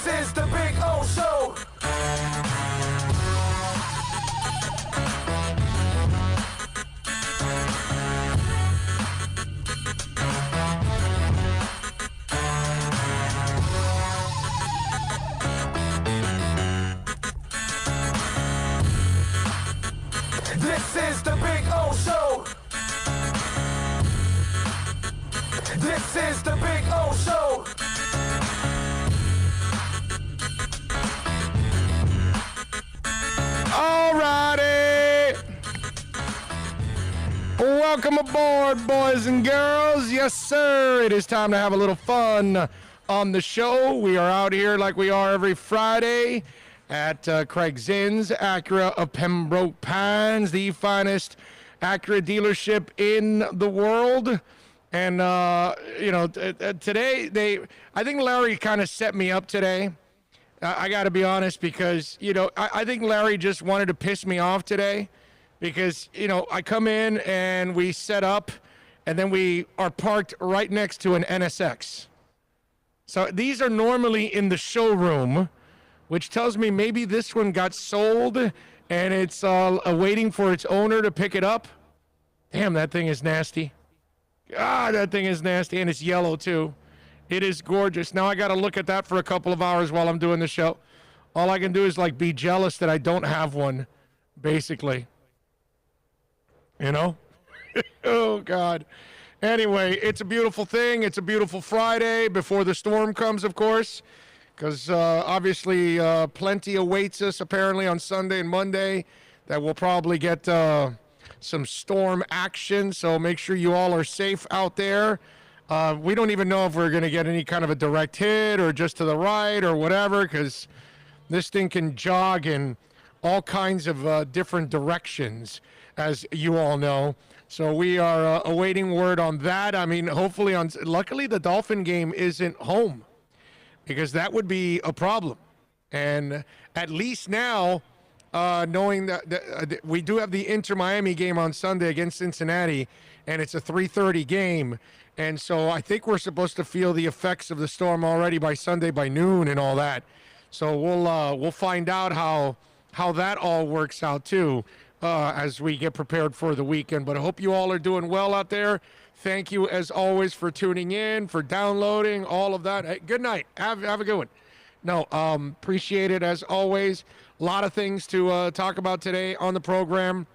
This is the Big O Show. This is the Big O Show. This is the Big O Show. Alrighty. Welcome aboard, boys and girls. Yes, sir. It is time to have a little fun on the show. We are out here like we are every Friday at Craig Zinn's Acura of Pembroke Pines, the finest Acura dealership in the world. And, today, I think Larry kind of set me up today. I got to be honest because, I think Larry just wanted to piss me off today because, I come in and we set up and then we are parked right next to an NSX. So these are normally in the showroom, which tells me maybe this one got sold and it's waiting for its owner to pick it up. Damn, that thing is nasty. God, that thing is nasty, and it's yellow, too. It is gorgeous. Now I got to look at that for a couple of hours while I'm doing the show. All I can do is, be jealous that I don't have one, basically. Oh, God. Anyway, it's a beautiful thing. It's a beautiful Friday before the storm comes, of course, because obviously plenty awaits us, apparently, on Sunday and Monday that we'll probably get some storm action, so make sure you all are safe out there. We don't even know if we're going to get any kind of a direct hit or just to the right or whatever, because this thing can jog in all kinds of different directions, as you all know. So we are awaiting word on that. I mean, luckily the Dolphin game isn't home, because that would be a problem. And at least now, knowing that we do have the Inter-Miami game on Sunday against Cincinnati, and it's a 3:30 game. And so I think we're supposed to feel the effects of the storm already by Sunday by noon and all that. So we'll find out how that all works out, too, as we get prepared for the weekend. But I hope you all are doing well out there. Thank you, as always, for tuning in, for downloading, all of that. Hey, good night. Have a good one. No, appreciate it, as always. A lot of things to talk about today on the program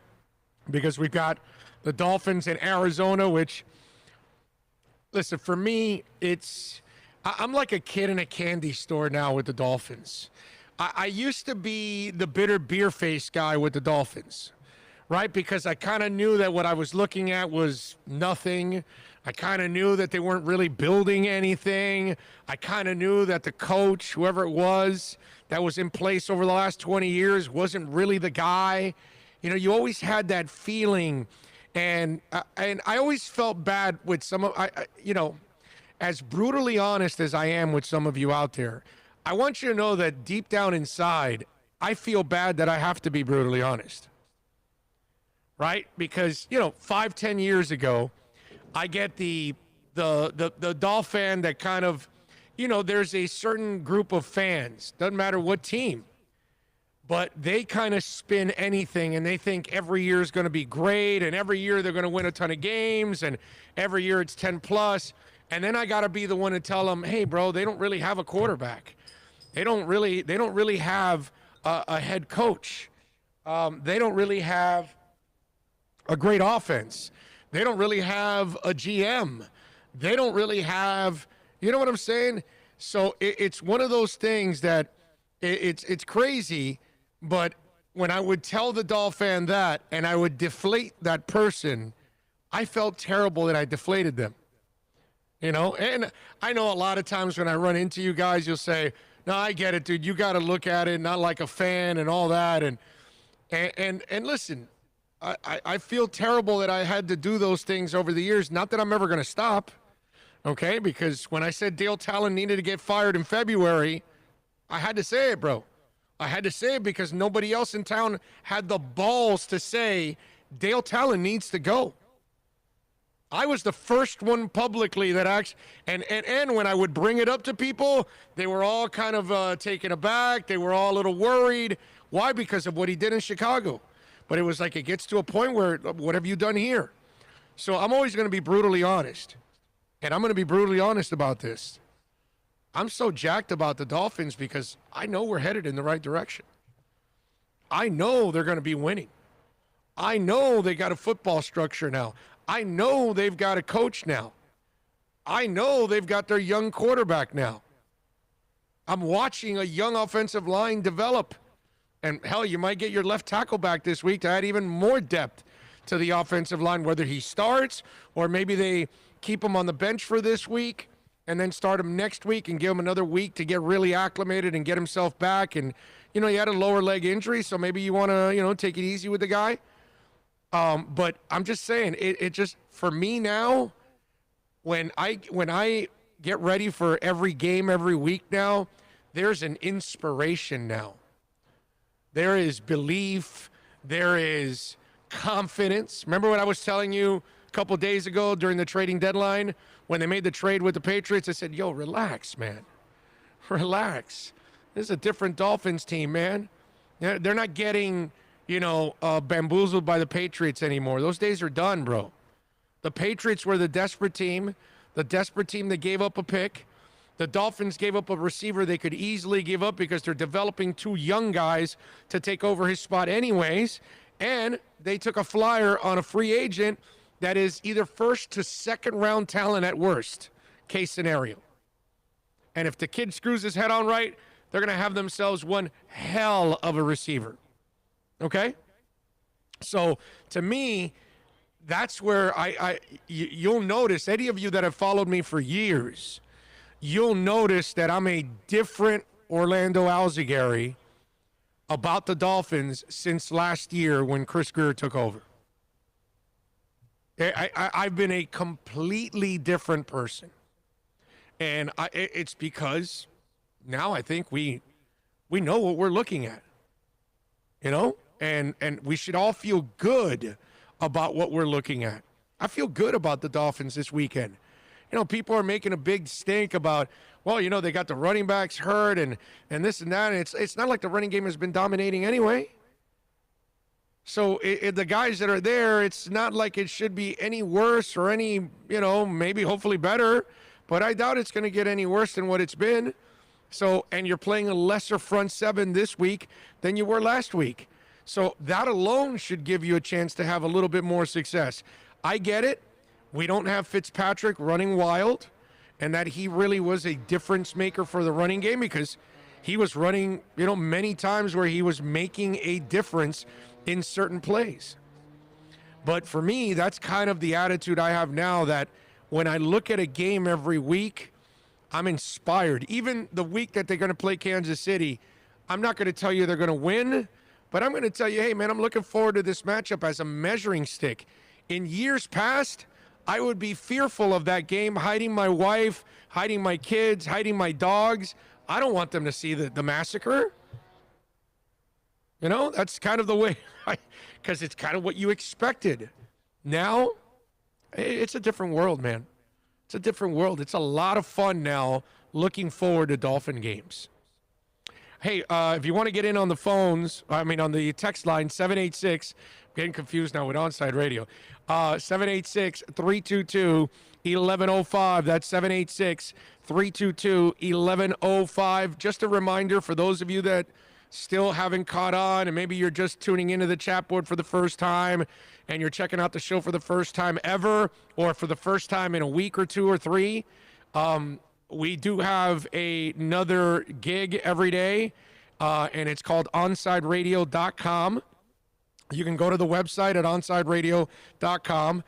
because we've got the Dolphins in Arizona, which, listen, for me, I'm like a kid in a candy store now with the Dolphins. I used to be the bitter beer face guy with the Dolphins, right? Because I kind of knew that what I was looking at was nothing. I kind of knew that they weren't really building anything. I kind of knew that the coach, whoever it was that was in place over the last 20 years, wasn't really the guy. You always had that feeling, and I always felt bad with some of, as brutally honest as I am with some of you out there, I want you to know that deep down inside, I feel bad that I have to be brutally honest, right? Because, 5-10 years ago, I get the Dolphin that kind of, there's a certain group of fans, doesn't matter what team, but they kind of spin anything and they think every year is going to be great and every year they're going to win a ton of games and every year it's 10 plus. And then I got to be the one to tell them, hey, bro, they don't really have a quarterback. They don't really have a head coach. They don't really have a great offense. They don't really have a GM. They don't really have, you know what I'm saying? So it's one of those things that it's crazy, but when I would tell the Dolphin that and I would deflate that person, I felt terrible that I deflated them. And I know a lot of times when I run into you guys, you'll say, no, I get it, dude. You got to look at it not like a fan and all that. And listen, I feel terrible that I had to do those things over the years. Not that I'm ever going to stop, okay? Because when I said Dale Talon needed to get fired in February, I had to say it, bro. I had to say it because nobody else in town had the balls to say Dale Talon needs to go. I was the first one publicly that actually, and when I would bring it up to people, they were all kind of taken aback. They were all a little worried. Why? Because of what he did in Chicago. But it was like, it gets to a point where, what have you done here? So I'm always going to be brutally honest. And I'm going to be brutally honest about this. I'm so jacked about the Dolphins because I know we're headed in the right direction. I know they're going to be winning. I know they got a football structure now. I know they've got a coach now. I know they've got their young quarterback now. I'm watching a young offensive line develop. And hell, you might get your left tackle back this week to add even more depth to the offensive line, whether he starts or maybe they keep him on the bench for this week and then start him next week and give him another week to get really acclimated and get himself back. And, you know, he had a lower leg injury, so maybe you want to, you know, take it easy with the guy. But I'm just saying, it just, for me now, when I get ready for every game every week now, there's an inspiration now. There is belief. There is confidence. Remember what I was telling you a couple days ago during the trading deadline when they made the trade with the Patriots? I said, yo, relax, man. Relax. This is a different Dolphins team, man. They're not getting, you know, bamboozled by the Patriots anymore. Those days are done, bro. The Patriots were the desperate team that gave up a pick. The Dolphins gave up a receiver they could easily give up because they're developing two young guys to take over his spot anyways. And they took a flyer on a free agent that is either first to second round talent at worst, case scenario. And if the kid screws his head on right, they're going to have themselves one hell of a receiver. Okay? So to me, that's where you'll notice, any of you that have followed me for years, you'll notice that I'm a different Orlando Alzigari about the Dolphins since last year when Chris Grier took over. I've been a completely different person. And it's because now I think we know what we're looking at, you know, and we should all feel good about what we're looking at. I feel good about the Dolphins this weekend. You know, people are making a big stink about, well, you know, they got the running backs hurt and this and that. And it's not like the running game has been dominating anyway. So the guys that are there, it's not like it should be any worse or any, you know, maybe hopefully better. But I doubt it's going to get any worse than what it's been. So, and you're playing a lesser front seven this week than you were last week. So that alone should give you a chance to have a little bit more success. I get it. We don't have Fitzpatrick running wild, and that he really was a difference maker for the running game because he was running, you know, many times where he was making a difference in certain plays. But for me, that's kind of the attitude I have now, that when I look at a game every week, I'm inspired. Even the week that they're going to play Kansas City, I'm not going to tell you they're going to win, but I'm going to tell you, hey, man, I'm looking forward to this matchup as a measuring stick. In years past, I would be fearful of that game, hiding my wife, hiding my kids, hiding my dogs. I don't want them to see the massacre. You know, that's kind of the way, because it's kind of what you expected. Now, it's a different world, man. It's a different world. It's a lot of fun now looking forward to Dolphin games. Hey, if you want to get in on the phones, on the text line, 786, I'm getting confused now with Onside Radio, 786-322-1105. That's 786-322-1105. Just a reminder for those of you that still haven't caught on, and maybe you're just tuning into the chat board for the first time, and you're checking out the show for the first time ever, or for the first time in a week or two or three, we do have another gig every day, and it's called OnsideRadio.com. You can go to the website at OnsideRadio.com.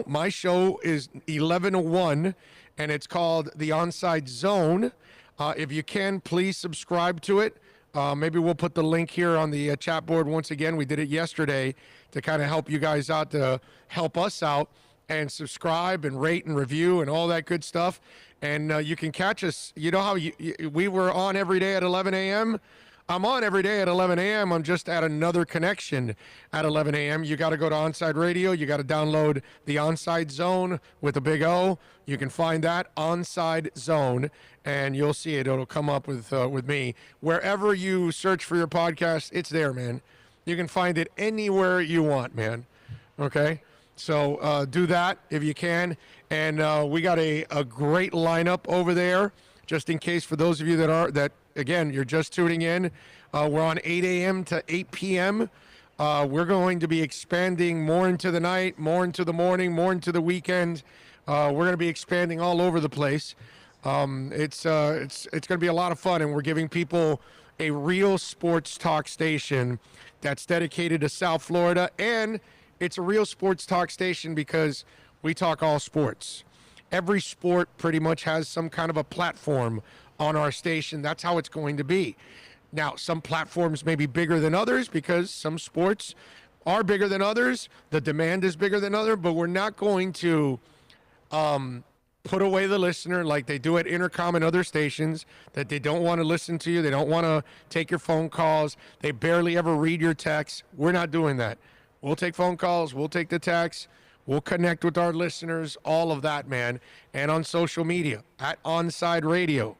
My show is 11 to 1, and it's called The Onside Zone. If you can, please subscribe to it. Maybe we'll put the link here on the chat board once again. We did it yesterday to kind of help you guys out, to help us out, and subscribe and rate and review and all that good stuff. And you can catch us. You know how we were on every day at 11 a.m.? I'm on every day at 11 a.m. I'm just at another connection at 11 a.m. You got to go to Onside Radio. You got to download the Onside Zone with a big O. You can find that Onside Zone, and you'll see it. It'll come up with me. Wherever you search for your podcast, it's there, man. You can find it anywhere you want, man. Okay? So do that if you can. And we got a great lineup over there, just in case for those of you that again, you're just tuning in. We're on 8 a.m. to 8 p.m. We're going to be expanding more into the night, more into the morning, more into the weekend. We're going to be expanding all over the place. It's going to be a lot of fun, and we're giving people a real sports talk station that's dedicated to South Florida, and it's a real sports talk station because we talk all sports. Every sport pretty much has some kind of a platform on our station. That's how it's going to be. Now, some platforms may be bigger than others because some sports are bigger than others. The demand is bigger than others, but we're not going to put away the listener like they do at Intercom and other stations, that they don't want to listen to you. They don't want to take your phone calls. They barely ever read your texts. We're not doing that. We'll take phone calls. We'll take the texts. We'll connect with our listeners, all of that, man. And on social media, at Onside Radio,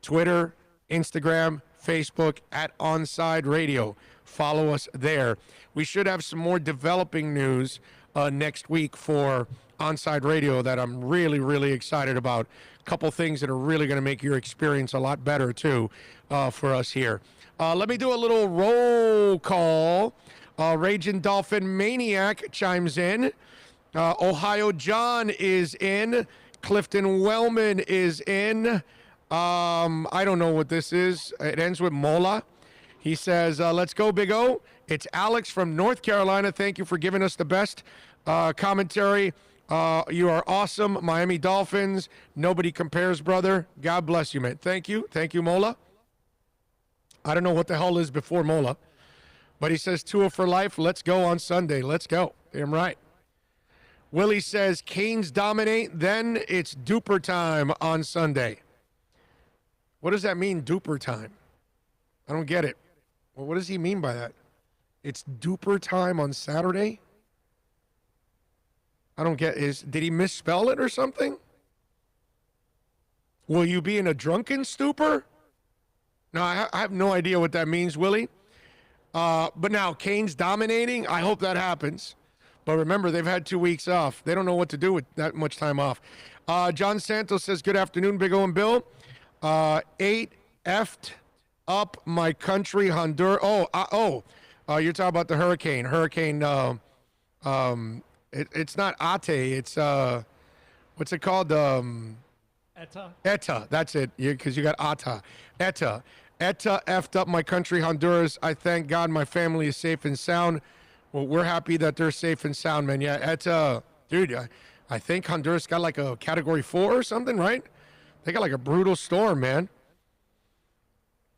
Twitter, Instagram, Facebook, at Onside Radio. Follow us there. We should have some more developing news next week for Onside Radio that I'm really, really excited about. A couple things that are really going to make your experience a lot better, too, for us here. Let me do a little roll call. Raging Dolphin Maniac chimes in. Ohio John is in. Clifton Wellman is in. I don't know what this is. It ends with Mola. He says, let's go, Big O. It's Alex from North Carolina. Thank you for giving us the best commentary. You are awesome. Miami Dolphins. Nobody compares, brother. God bless you, man. Thank you. Thank you, Mola. I don't know what the hell is before Mola. But he says, Tua for life. Let's go on Sunday. Let's go. Damn right. Willie says, Canes dominate. Then it's duper time on Sunday. What does that mean, duper time? I don't get it. Well, what does he mean by that? It's duper time on Saturday? I don't get did he misspell it or something? Will you be in a drunken stupor? No, I have no idea what that means, Willie. But now, Canes dominating, I hope that happens. But remember, they've had 2 weeks off. They don't know what to do with that much time off. John Santos says, good afternoon, Big O and Bill. 8 effed up my country, Honduras. You're talking about the hurricane. It's not Ate. It's, what's it called? Eta. ETA. That's it, because you got Ata. ETA. ETA effed up my country, Honduras. I thank God my family is safe and sound. Well, we're happy that they're safe and sound, man. Yeah, ETA. Dude, I think Honduras got like a Category 4 or something, right? They got like a brutal storm, man.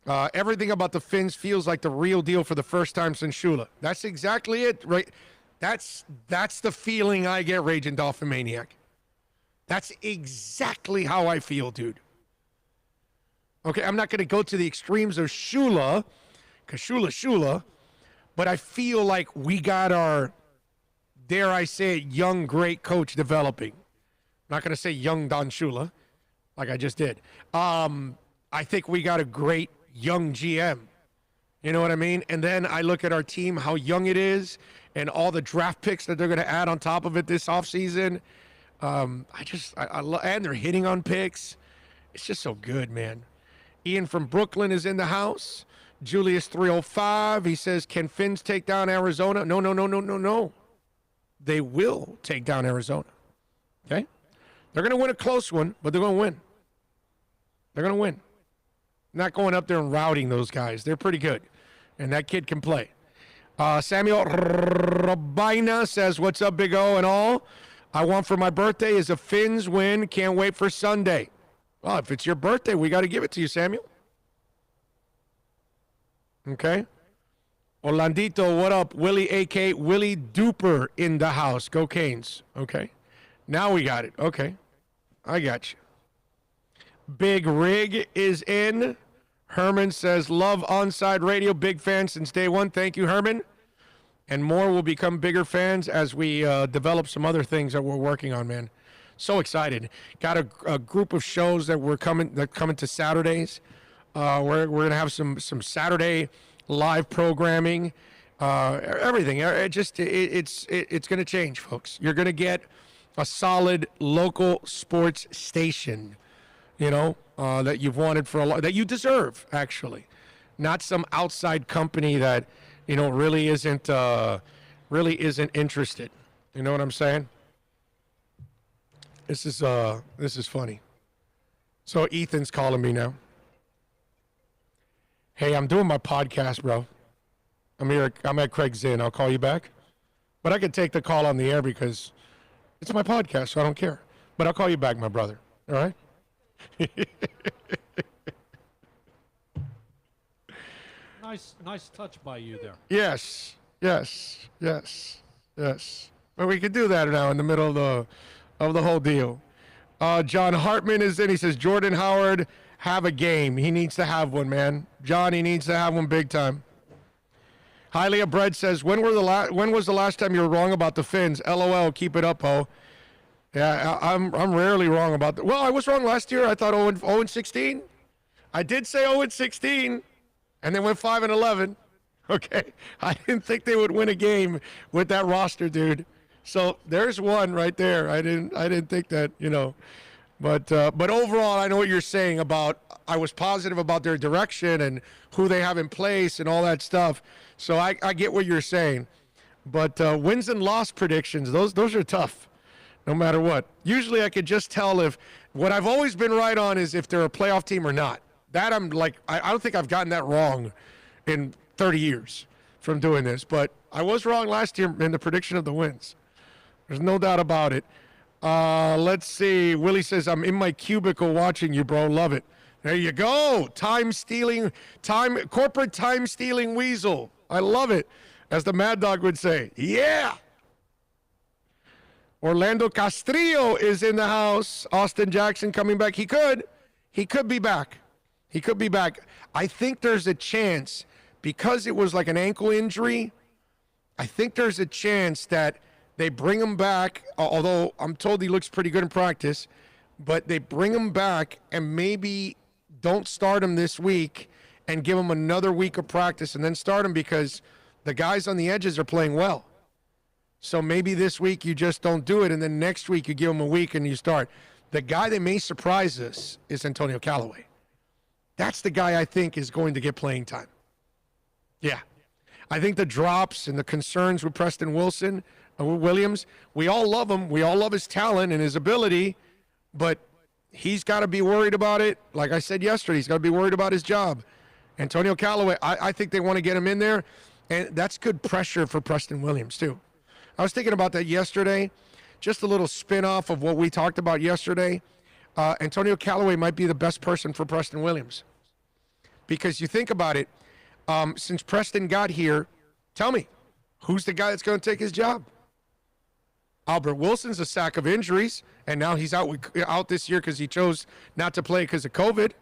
Everything about the Finns feels like the real deal for the first time since Shula. That's exactly it, right? That's the feeling I get, Raging Dolphin Maniac. That's exactly how I feel, dude. Okay, I'm not going to go to the extremes of Shula, because Shula, but I feel like we got our, dare I say it, young, great coach developing. I'm not going to say young Don Shula, like I just did. I think we got a great young GM. You know what I mean? And then I look at our team, how young it is, and all the draft picks that they're going to add on top of it this offseason. And they're hitting on picks. It's just so good, man. Ian from Brooklyn is in the house. Julius 305, he says, can Finns take down Arizona? No. They will take down Arizona. Okay? They're going to win a close one, but they're going to win. They're going to win. Not going up there and routing those guys. They're pretty good. And that kid can play. Samuel Rabina says, what's up, Big O and all? I want for my birthday is a Finns win. Can't wait for Sunday. Well, if it's your birthday, we got to give it to you, Samuel. Okay. Orlandito, what up? Willie, a.k.a. Willie Duper in the house. Go Canes. Okay. Now we got it. Okay. I got you. Big Rig is in. Herman says, love Onside Radio, big fan since day one. Thank you, Herman. And more will become bigger fans as we develop some other things that we're working on, man. So excited. Got a group of shows that coming to Saturdays. We're going to have some Saturday live programming, everything. It's going to change, folks. You're going to get a solid local sports station, that you've wanted for that you deserve, actually. Not some outside company that, really isn't interested. You know what I'm saying? This is funny. So Ethan's calling me now. Hey, I'm doing my podcast, bro. I'm at Craig Zinn. I'll call you back. But I can take the call on the air because it's my podcast, so I don't care. But I'll call you back, my brother. All right? Nice touch by you there. Yes. But we can do that now in the middle of the whole deal. John Hartman is in. He says, Jordan Howard, have a game. He needs to have one, man. John, he needs to have one big time. Highly Bread says, when was the last time you were wrong about the Finns? LOL, keep it up, ho. Yeah, I'm rarely wrong about that. Well, I was wrong last year. I thought 0-16. I did say 0-16, and they went 5-11. Okay, I didn't think they would win a game with that roster, dude. So there's one right there. I didn't think that, But overall, I know what you're saying about. I was positive about their direction and who they have in place and all that stuff. So I get what you're saying. But wins and loss predictions, those are tough, no matter what. Usually I could just tell if what I've always been right on is if they're a playoff team or not. That I'm like, I don't think I've gotten that wrong in 30 years from doing this. But I was wrong last year in the prediction of the wins. There's no doubt about it. Let's see. Willie says, I'm in my cubicle watching you, bro. Love it. There you go. Corporate time-stealing weasel. I love it, as the Mad Dog would say. Yeah. Orlando Castrillo is in the house. Austin Jackson coming back. He could be back. I think there's a chance, because it was like an ankle injury, I think there's a chance that they bring him back, although I'm told he looks pretty good in practice, but they bring him back and maybe don't start him this week and give him another week of practice and then start him because the guys on the edges are playing well. So maybe this week you just don't do it, and then next week you give him a week and you start. The guy that may surprise us is Antonio Callaway. That's the guy I think is going to get playing time. Yeah. I think the drops and the concerns with Preston Williams, we all love him. We all love his talent and his ability, but he's got to be worried about it. Like I said yesterday, he's got to be worried about his job. Antonio Callaway, I think they want to get him in there, and that's good pressure for Preston Williams too. I was thinking about that yesterday, just a little spin-off of what we talked about yesterday. Antonio Callaway might be the best person for Preston Williams. Because you think about it, since Preston got here, tell me, who's the guy that's going to take his job? Albert Wilson's a sack of injuries, and now he's out this year because he chose not to play because of COVID.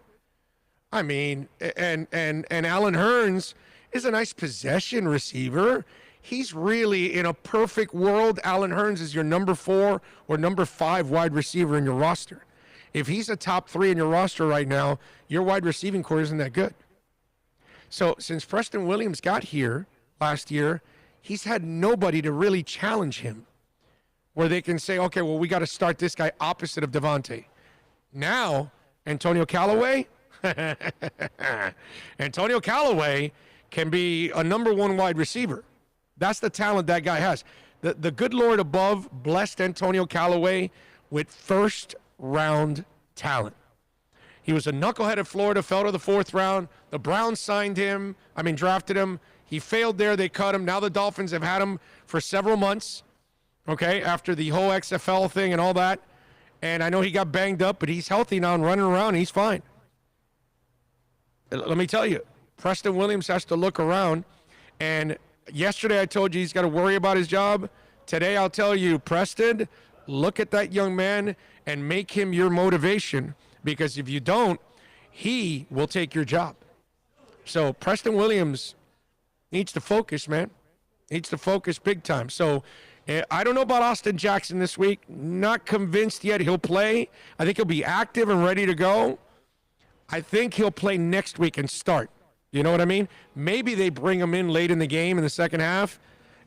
I mean, and Alan Hearns is a nice possession receiver. He's really, in a perfect world, Alan Hearns is your number 4 or number 5 wide receiver in your roster. If he's a top 3 in your roster right now, your wide receiving core isn't that good. So since Preston Williams got here last year, he's had nobody to really challenge him where they can say, okay, well, we got to start this guy opposite of Devontae. Now, Antonio Callaway, can be a number 1 wide receiver. That's the talent that guy has. The good Lord above blessed Antonio Callaway with first-round talent. He was a knucklehead at Florida, fell to the 4th round. The Browns drafted him. He failed there. They cut him. Now the Dolphins have had him for several months, okay, after the whole XFL thing and all that. And I know he got banged up, but he's healthy now and running around. He's fine. Let me tell you, Preston Williams has to look around. And yesterday I told you he's got to worry about his job. Today I'll tell you, Preston, look at that young man and make him your motivation, because if you don't, he will take your job. So Preston Williams needs to focus, man. Needs to focus big time. So I don't know about Austin Jackson this week. Not convinced yet he'll play. I think he'll be active and ready to go. I think he'll play next week and start. You know what I mean? Maybe they bring him in late in the game in the second half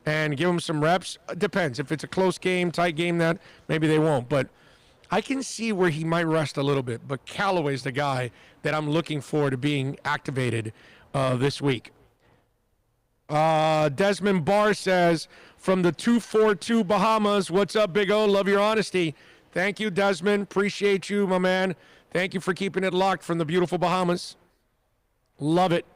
and give him some reps. It depends. If it's a close game, tight game, that maybe they won't. But I can see where he might rest a little bit. But Callaway's the guy that I'm looking for to being activated this week. Desmond Barr says, from the 242 Bahamas, what's up, Big O? Love your honesty. Thank you, Desmond. Appreciate you, my man. Thank you for keeping it locked from the beautiful Bahamas. Love it.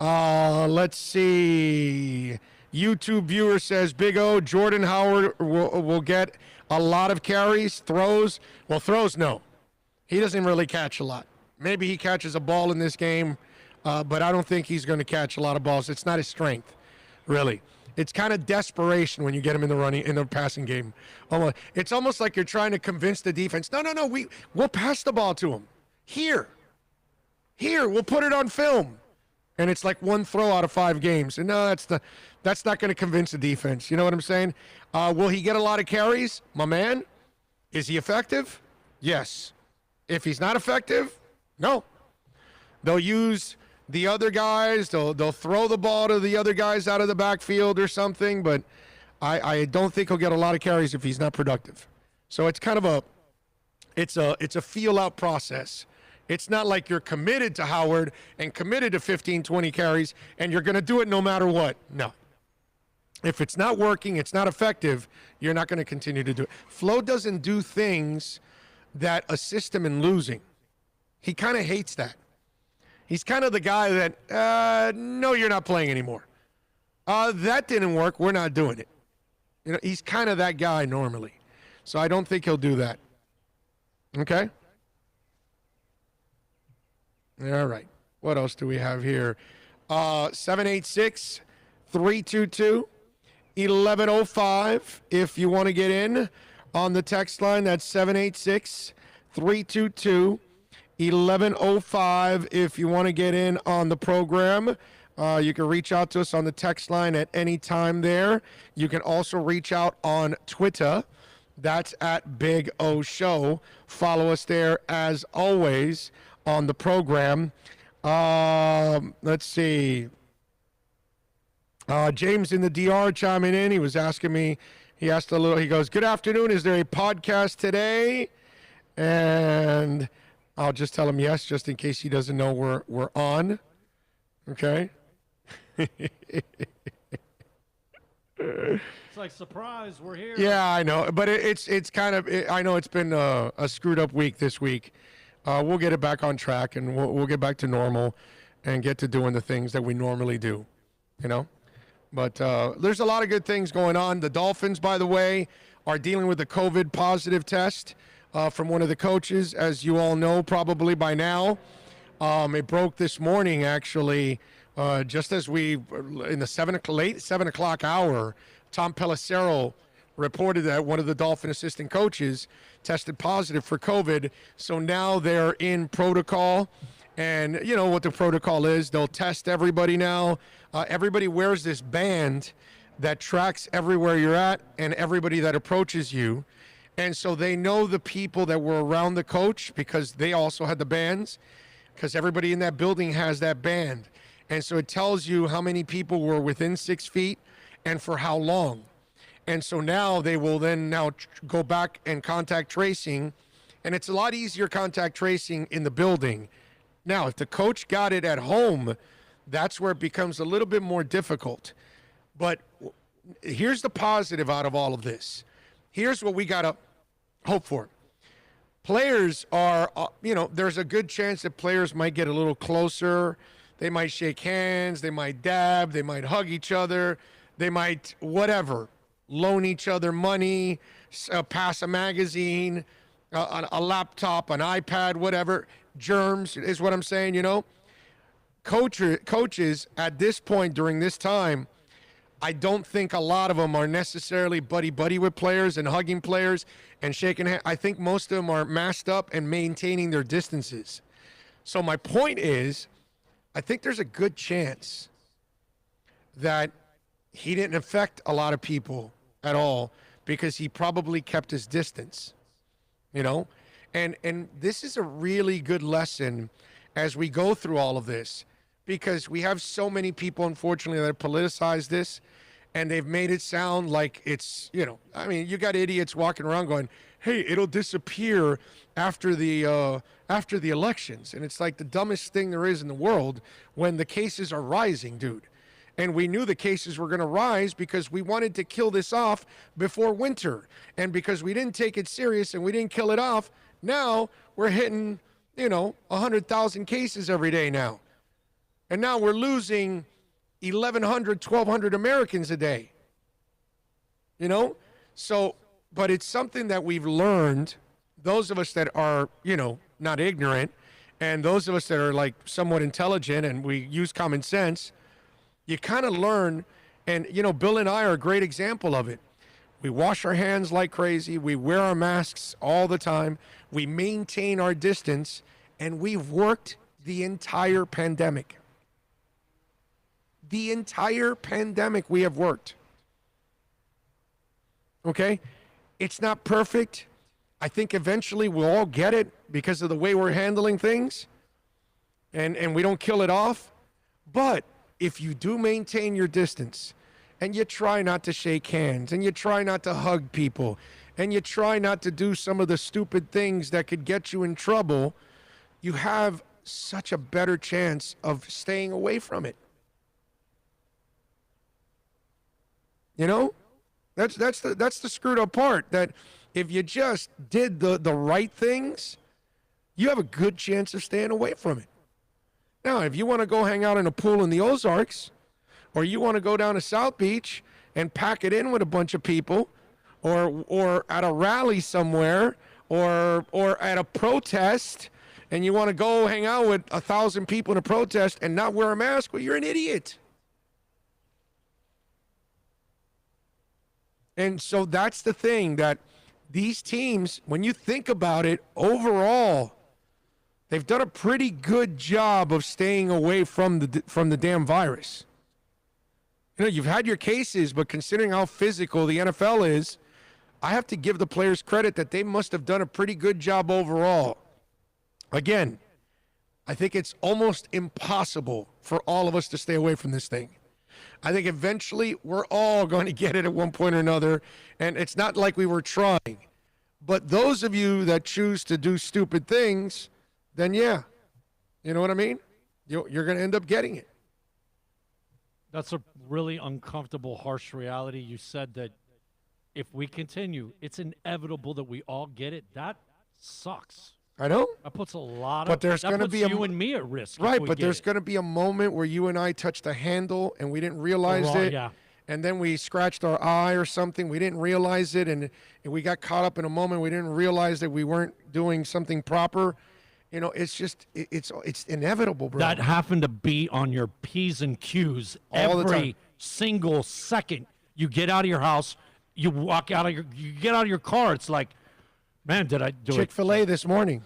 Let's see. YouTube viewer says, Big O, Jordan Howard will get a lot of carries, throws. Well, throws, no. He doesn't really catch a lot. Maybe he catches a ball in this game, but I don't think he's going to catch a lot of balls. It's not his strength, really. It's kind of desperation when you get him in the passing game. It's almost like you're trying to convince the defense, no, we'll pass the ball to him. Here, we'll put it on film. And it's like one throw out of 5 games. And no, that's not going to convince the defense. You know what I'm saying? Will he get a lot of carries? My man, is he effective? Yes. If he's not effective, no. They'll use the other guys. They'll throw the ball to the other guys out of the backfield or something. But I don't think he'll get a lot of carries if he's not productive. So it's kind of it's a feel-out process. It's not like you're committed to Howard and committed to 15, 20 carries, and you're going to do it no matter what. No. If it's not working, it's not effective, you're not going to continue to do it. Flo doesn't do things that assist him in losing. He kind of hates that. He's kind of the guy that, no, you're not playing anymore. That didn't work. We're not doing it. You know, he's kind of that guy normally. So I don't think he'll do that. Okay? All right. What else do we have here? 786-322-1105. If you want to get in on the text line, that's 786-322-1105. If you want to get in on the program, you can reach out to us on the text line at any time there. You can also reach out on Twitter. That's at Big O Show. Follow us there as always on the program. Let's see. James in the DR chiming in. He was asking me, he goes, good afternoon. Is there a podcast today? And I'll just tell him yes, just in case he doesn't know we're on. Okay. It's like, surprise, we're here. Yeah, I know. But it's kind of, I know it's been a screwed up week this week. We'll get it back on track, and we'll get back to normal and get to doing the things that we normally do, you know. But there's a lot of good things going on. The Dolphins, by the way, are dealing with a COVID positive test from one of the coaches, as you all know probably by now. It broke this morning, actually, just as in the late 7 o'clock hour. Tom Pelissero reported that one of the Dolphin assistant coaches tested positive for COVID. So now they're in protocol. And you know what the protocol is. They'll test everybody now. Everybody wears this band that tracks everywhere you're at and everybody that approaches you. And so they know the people that were around the coach because they also had the bands, because everybody in that building has that band. And so it tells you how many people were within 6 feet and for how long. And so now they will go back and contact tracing, and it's a lot easier contact tracing in the building. Now, if the coach got it at home, that's where it becomes a little bit more difficult. But here's the positive out of all of this. Here's what we got to hope for. Players are, there's a good chance that players might get a little closer. They might shake hands. They might dab. They might hug each other. They might whatever. Loan each other money, pass a magazine, a laptop, an iPad, whatever. Germs is what I'm saying, you know. Coaches at this point during this time, I don't think a lot of them are necessarily buddy-buddy with players and hugging players and shaking hands. I think most of them are masked up and maintaining their distances. So my point is, I think there's a good chance that he didn't affect a lot of people at all because he probably kept his distance, you know? And this is a really good lesson as we go through all of this, because we have so many people, unfortunately, that have politicized this, and they've made it sound like it's, you know, I mean, you got idiots walking around going, hey, it'll disappear after the elections. And it's like the dumbest thing there is in the world when the cases are rising, dude. And we knew the cases were going to rise because we wanted to kill this off before winter. And because we didn't take it serious and we didn't kill it off, now we're hitting, 100,000 cases every day now. And now we're losing 1,100, 1,200 Americans a day. So, but it's something that we've learned, those of us that are, not ignorant, and those of us that are like somewhat intelligent and we use common sense, you kind of learn. And, Bill and I are a great example of it. We wash our hands like crazy. We wear our masks all the time. We maintain our distance, and we've worked the entire pandemic. The entire pandemic we have worked. Okay? It's not perfect. I think eventually we'll all get it because of the way we're handling things, and we don't kill it off. But if you do maintain your distance, and you try not to shake hands, and you try not to hug people, and you try not to do some of the stupid things that could get you in trouble, you have such a better chance of staying away from it. That's the screwed up part, that if you just did the right things, you have a good chance of staying away from it. Now, if you want to go hang out in a pool in the Ozarks, or you want to go down to South Beach and pack it in with a bunch of people, or at a rally somewhere, or at a protest, and you want to go hang out with 1,000 people in a protest and not wear a mask, well, you're an idiot. And so that's the thing, that these teams, when you think about it, overall, they've done a pretty good job of staying away from the damn virus. You've had your cases, but considering how physical the NFL is, I have to give the players credit that they must have done a pretty good job overall. Again, I think it's almost impossible for all of us to stay away from this thing. I think eventually we're all going to get it at one point or another, and it's not like we were trying. But those of you that choose to do stupid things, then yeah, you know what I mean? You're going to end up getting it. That's a really uncomfortable, harsh reality. You said that if we continue, it's inevitable that we all get it. That sucks. I know. That puts a lot but there's going to be you and me at risk. Right, but there's going to be a moment where you and I touched the handle and we didn't realize it. Yeah. And then we scratched our eye or something. We didn't realize it, and we got caught up in a moment. We didn't realize that we weren't doing something proper. It's just, it's inevitable, bro. That happened to be on your P's and Q's all the time. Every single second you get out of your house, you get out of your car. It's like, man, did I do Chick-fil-A this morning.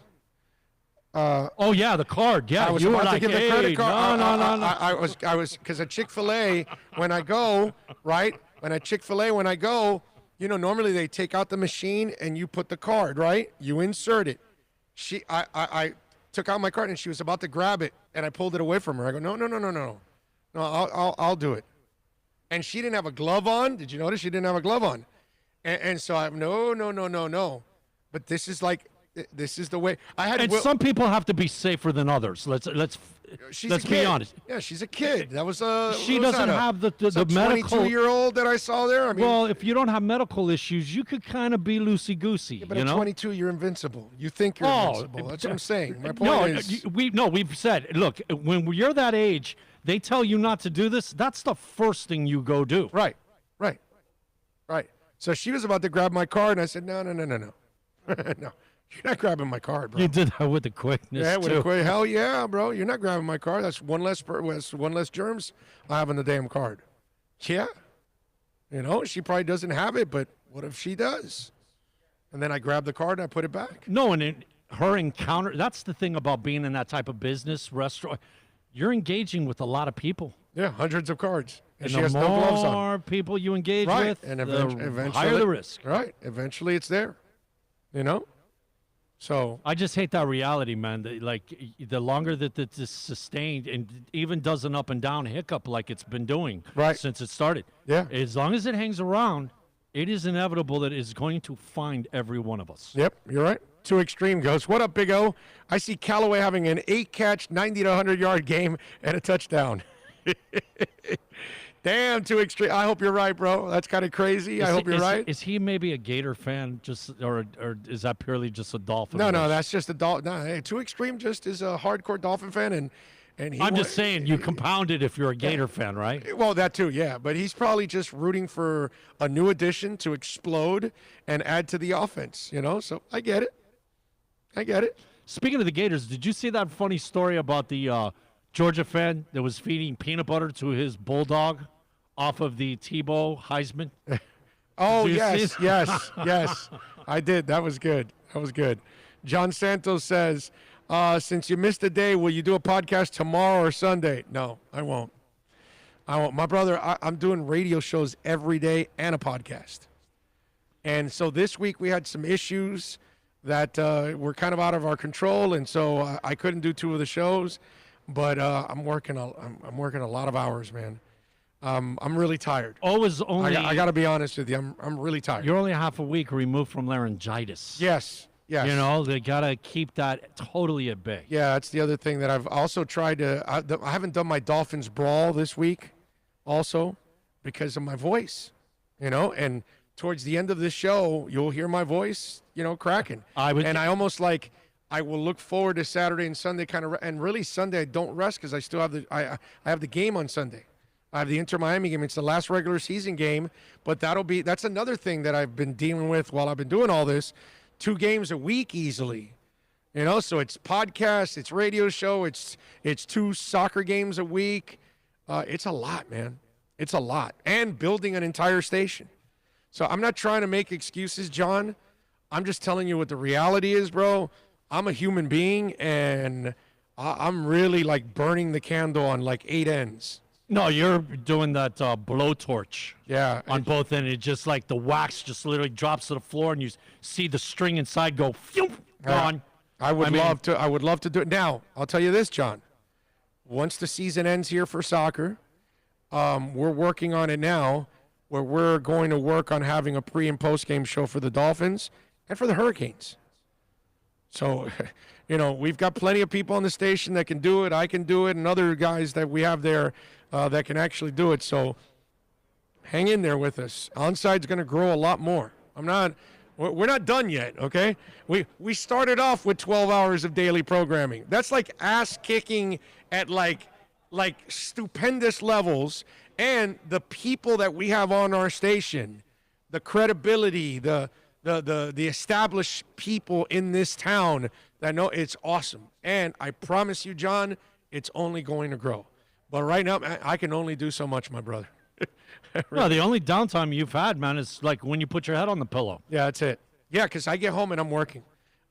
Oh yeah, the card. Yeah, I was you about were like, to give hey, the credit card. No. I was because at Chick-fil-A when I go, right? When at Chick-fil-A when I go, normally they take out the machine and you put the card, right? You insert it. I took out my card and she was about to grab it and I pulled it away from her. I go, no, I'll do it. And she didn't have a glove on. Did you notice she didn't have a glove on? And so I'm no. But this is the way I had. And some people have to be safer than others. Let's be honest. Yeah, she's a kid. That was she doesn't have the medical 22-year-old that I saw there. I mean, well, if you don't have medical issues, you could kind of be loosey-goosey. Yeah, but at 22, you're invincible. You think you're invincible. That's what I'm saying. My point is, we've said, look, when you're that age, they tell you not to do this. That's the first thing you go do. Right. So she was about to grab my card, and I said, no. No, you're not grabbing my card, bro. You did that with the quickness, yeah, with too. the quick. Hell yeah, bro. You're not grabbing my card. That's one less germs I have on the damn card. Yeah. She probably doesn't have it, but what if she does? And then I grab the card and I put it back. No, and her encounter, that's the thing about being in that type of business, restaurant. you're engaging with a lot of people. Yeah, hundreds of cards. And she the has no gloves on. more people you engage Right. with, And the eventually, higher the risk. Right. Eventually it's there. You know? So I just hate that reality, man. The longer that this is sustained and even does an up and down hiccup like it's been doing since it started. Yeah. As long as it hangs around, it is inevitable that it's going to find every one of us. Yep, you're right. Too Extreme goes, what up, Big O? I see Callaway having an 8-catch, 90 to 100-yard game and a touchdown. Damn, Too Extreme. I hope you're right, bro. That's kind of crazy. I hope you're right. Is he maybe a Gator fan, or is that purely just a Dolphin? No, that's just a Dolphin. No, hey, Too Extreme just is a hardcore Dolphin fan, and I'm just saying you compound it if you're a Gator fan, right? Well, that too, yeah. But he's probably just rooting for a new addition to explode and add to the offense, you know? So I get it. Speaking of the Gators, did you see that funny story about the Georgia fan that was feeding peanut butter to his bulldog off of the Tebow Heisman? Oh, yes. I did. That was good. John Santos says, since you missed a day, will you do a podcast tomorrow or Sunday? No, I won't. My brother, I'm doing radio shows every day and a podcast. And so this week we had some issues that were kind of out of our control, and so I couldn't do 2 of the shows. But I'm working a lot of hours, man. I'm really tired. Only I got to be honest with you. I'm really tired. You're only half a week removed from laryngitis. Yes. You know, they got to keep that totally at bay. Yeah, that's the other thing that I've also tried to I haven't done my Dolphins brawl this week also because of my voice, you know, and towards the end of the show, you'll hear my voice, you know, cracking. I will look forward to Saturday and Sunday and really Sunday I don't rest because I still have I have the game on Sunday. I have the Inter Miami game. It's the last regular season game, but that's another thing that I've been dealing with while I've been doing all this. 2 games a week easily, you know. So it's podcast, it's radio show, it's 2 soccer games a week. It's a lot, man. It's a lot, and building an entire station. So I'm not trying to make excuses, John. I'm just telling you what the reality is, bro. I'm a human being, and I'm really like burning the candle on like 8 ends. No, you're doing that blowtorch. Yeah. On both ends. It just like the wax just literally drops to the floor, and you see the string inside go, phew, gone. I would love to do it. Now, I'll tell you this, John. Once the season ends here for soccer, we're working on it now where we're going to work on having a pre- and post-game show for the Dolphins and for the Hurricanes. So, you know, we've got plenty of people on the station that can do it. I can do it, and other guys that we have there that can actually do it. So hang in there with us. Onside's going to grow a lot more. We're not done yet, okay? We started off with 12 hours of daily programming. That's like ass kicking at like stupendous levels. And the people that we have on our station, the credibility, the established people in this town that know, it's awesome. And I promise you, John, it's only going to grow. But right now, I can only do so much, my brother. No, the only downtime you've had, man, is like when you put your head on the pillow. Yeah, that's it. Yeah, because I get home and I'm working.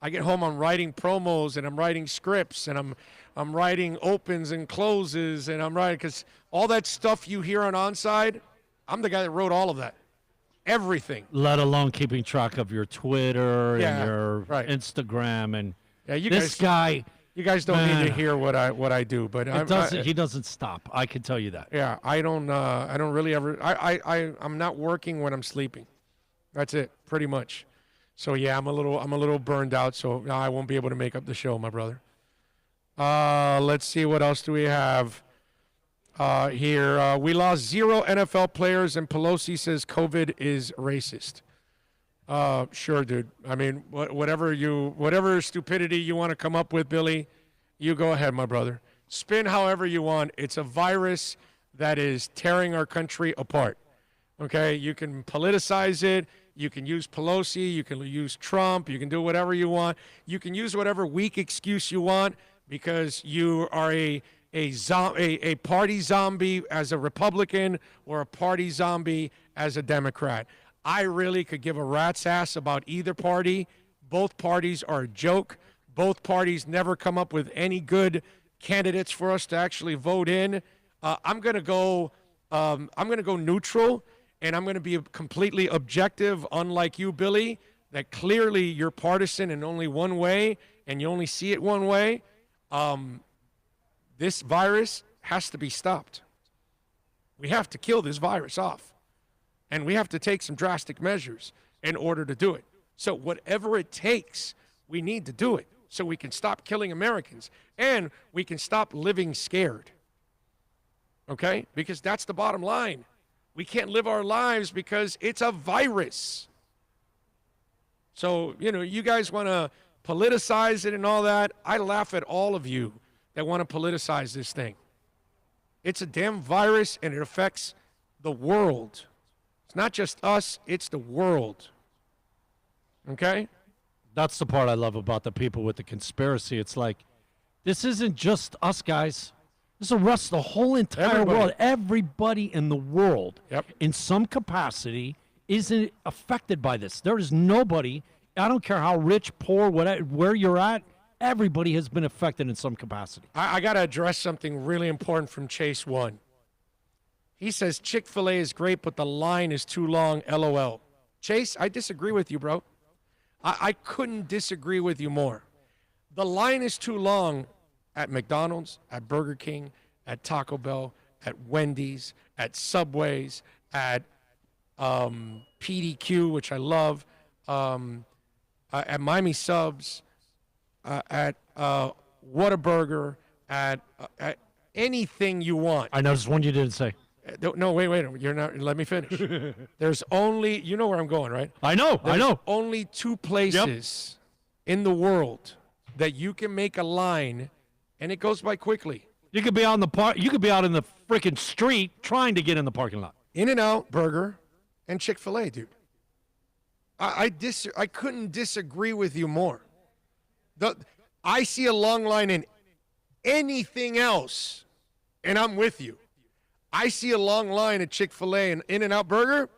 I get home, I'm writing promos and I'm writing scripts and I'm writing opens and closes and I'm writing, because all that stuff you hear on Onside, I'm the guy that wrote all of that. Everything. Let alone keeping track of your Twitter and your Instagram and guy. You guys don't need to hear what I do, but he doesn't stop. I can tell you that. Yeah, I don't really ever. I'm not working when I'm sleeping. That's it, pretty much. So yeah, I'm a little burned out. So no, I won't be able to make up the show, my brother. Let's see, what else do we have here? We lost 0 NFL players, and Pelosi says COVID is racist. Sure, dude. I mean, whatever stupidity you want to come up with, Billy, you go ahead, my brother. Spin however you want. It's a virus that is tearing our country apart. Okay? You can politicize it. You can use Pelosi. You can use Trump. You can do whatever you want. You can use whatever weak excuse you want because you are a party zombie as a Republican or a party zombie as a Democrat. I really could give a rat's ass about either party. Both parties are a joke. Both parties never come up with any good candidates for us to actually vote in. I'm going to go neutral, and I'm going to be completely objective, unlike you, Billy, that clearly you're partisan in only one way, and you only see it one way. This virus has to be stopped. We have to kill this virus off, and we have to take some drastic measures in order to do it. So whatever it takes, we need to do it so we can stop killing Americans and we can stop living scared. Okay? Because that's the bottom line. We can't live our lives because it's a virus. So, you guys want to politicize it and all that. I laugh at all of you that want to politicize this thing. It's a damn virus, and it affects the world. It's not just us, it's the world. Okay? That's the part I love about the people with the conspiracy. It's like, this isn't just us, guys. This arrests the whole entire world. Everybody in the world, in some capacity, isn't affected by this. There is nobody, I don't care how rich, poor, where you're at, everybody has been affected in some capacity. I got to address something really important from Chase 1. He says Chick-fil-A is great, but the line is too long, LOL. Chase, I disagree with you, bro. I couldn't disagree with you more. The line is too long at McDonald's, at Burger King, at Taco Bell, at Wendy's, at Subways, at PDQ, which I love, at Miami Subs, at Whataburger, at anything you want. I noticed one you didn't say. No, wait. You're not. Let me finish. There's only, you know where I'm going, right? I know. Only two places in the world that you can make a line, and it goes by quickly. You could be out in the You could be out in the freaking street trying to get in the parking lot. In-N-Out Burger and Chick-fil-A, dude. I couldn't disagree with you more. I see a long line in anything else, and I'm with you. I see a long line at Chick-fil-A and In-N-Out Burger,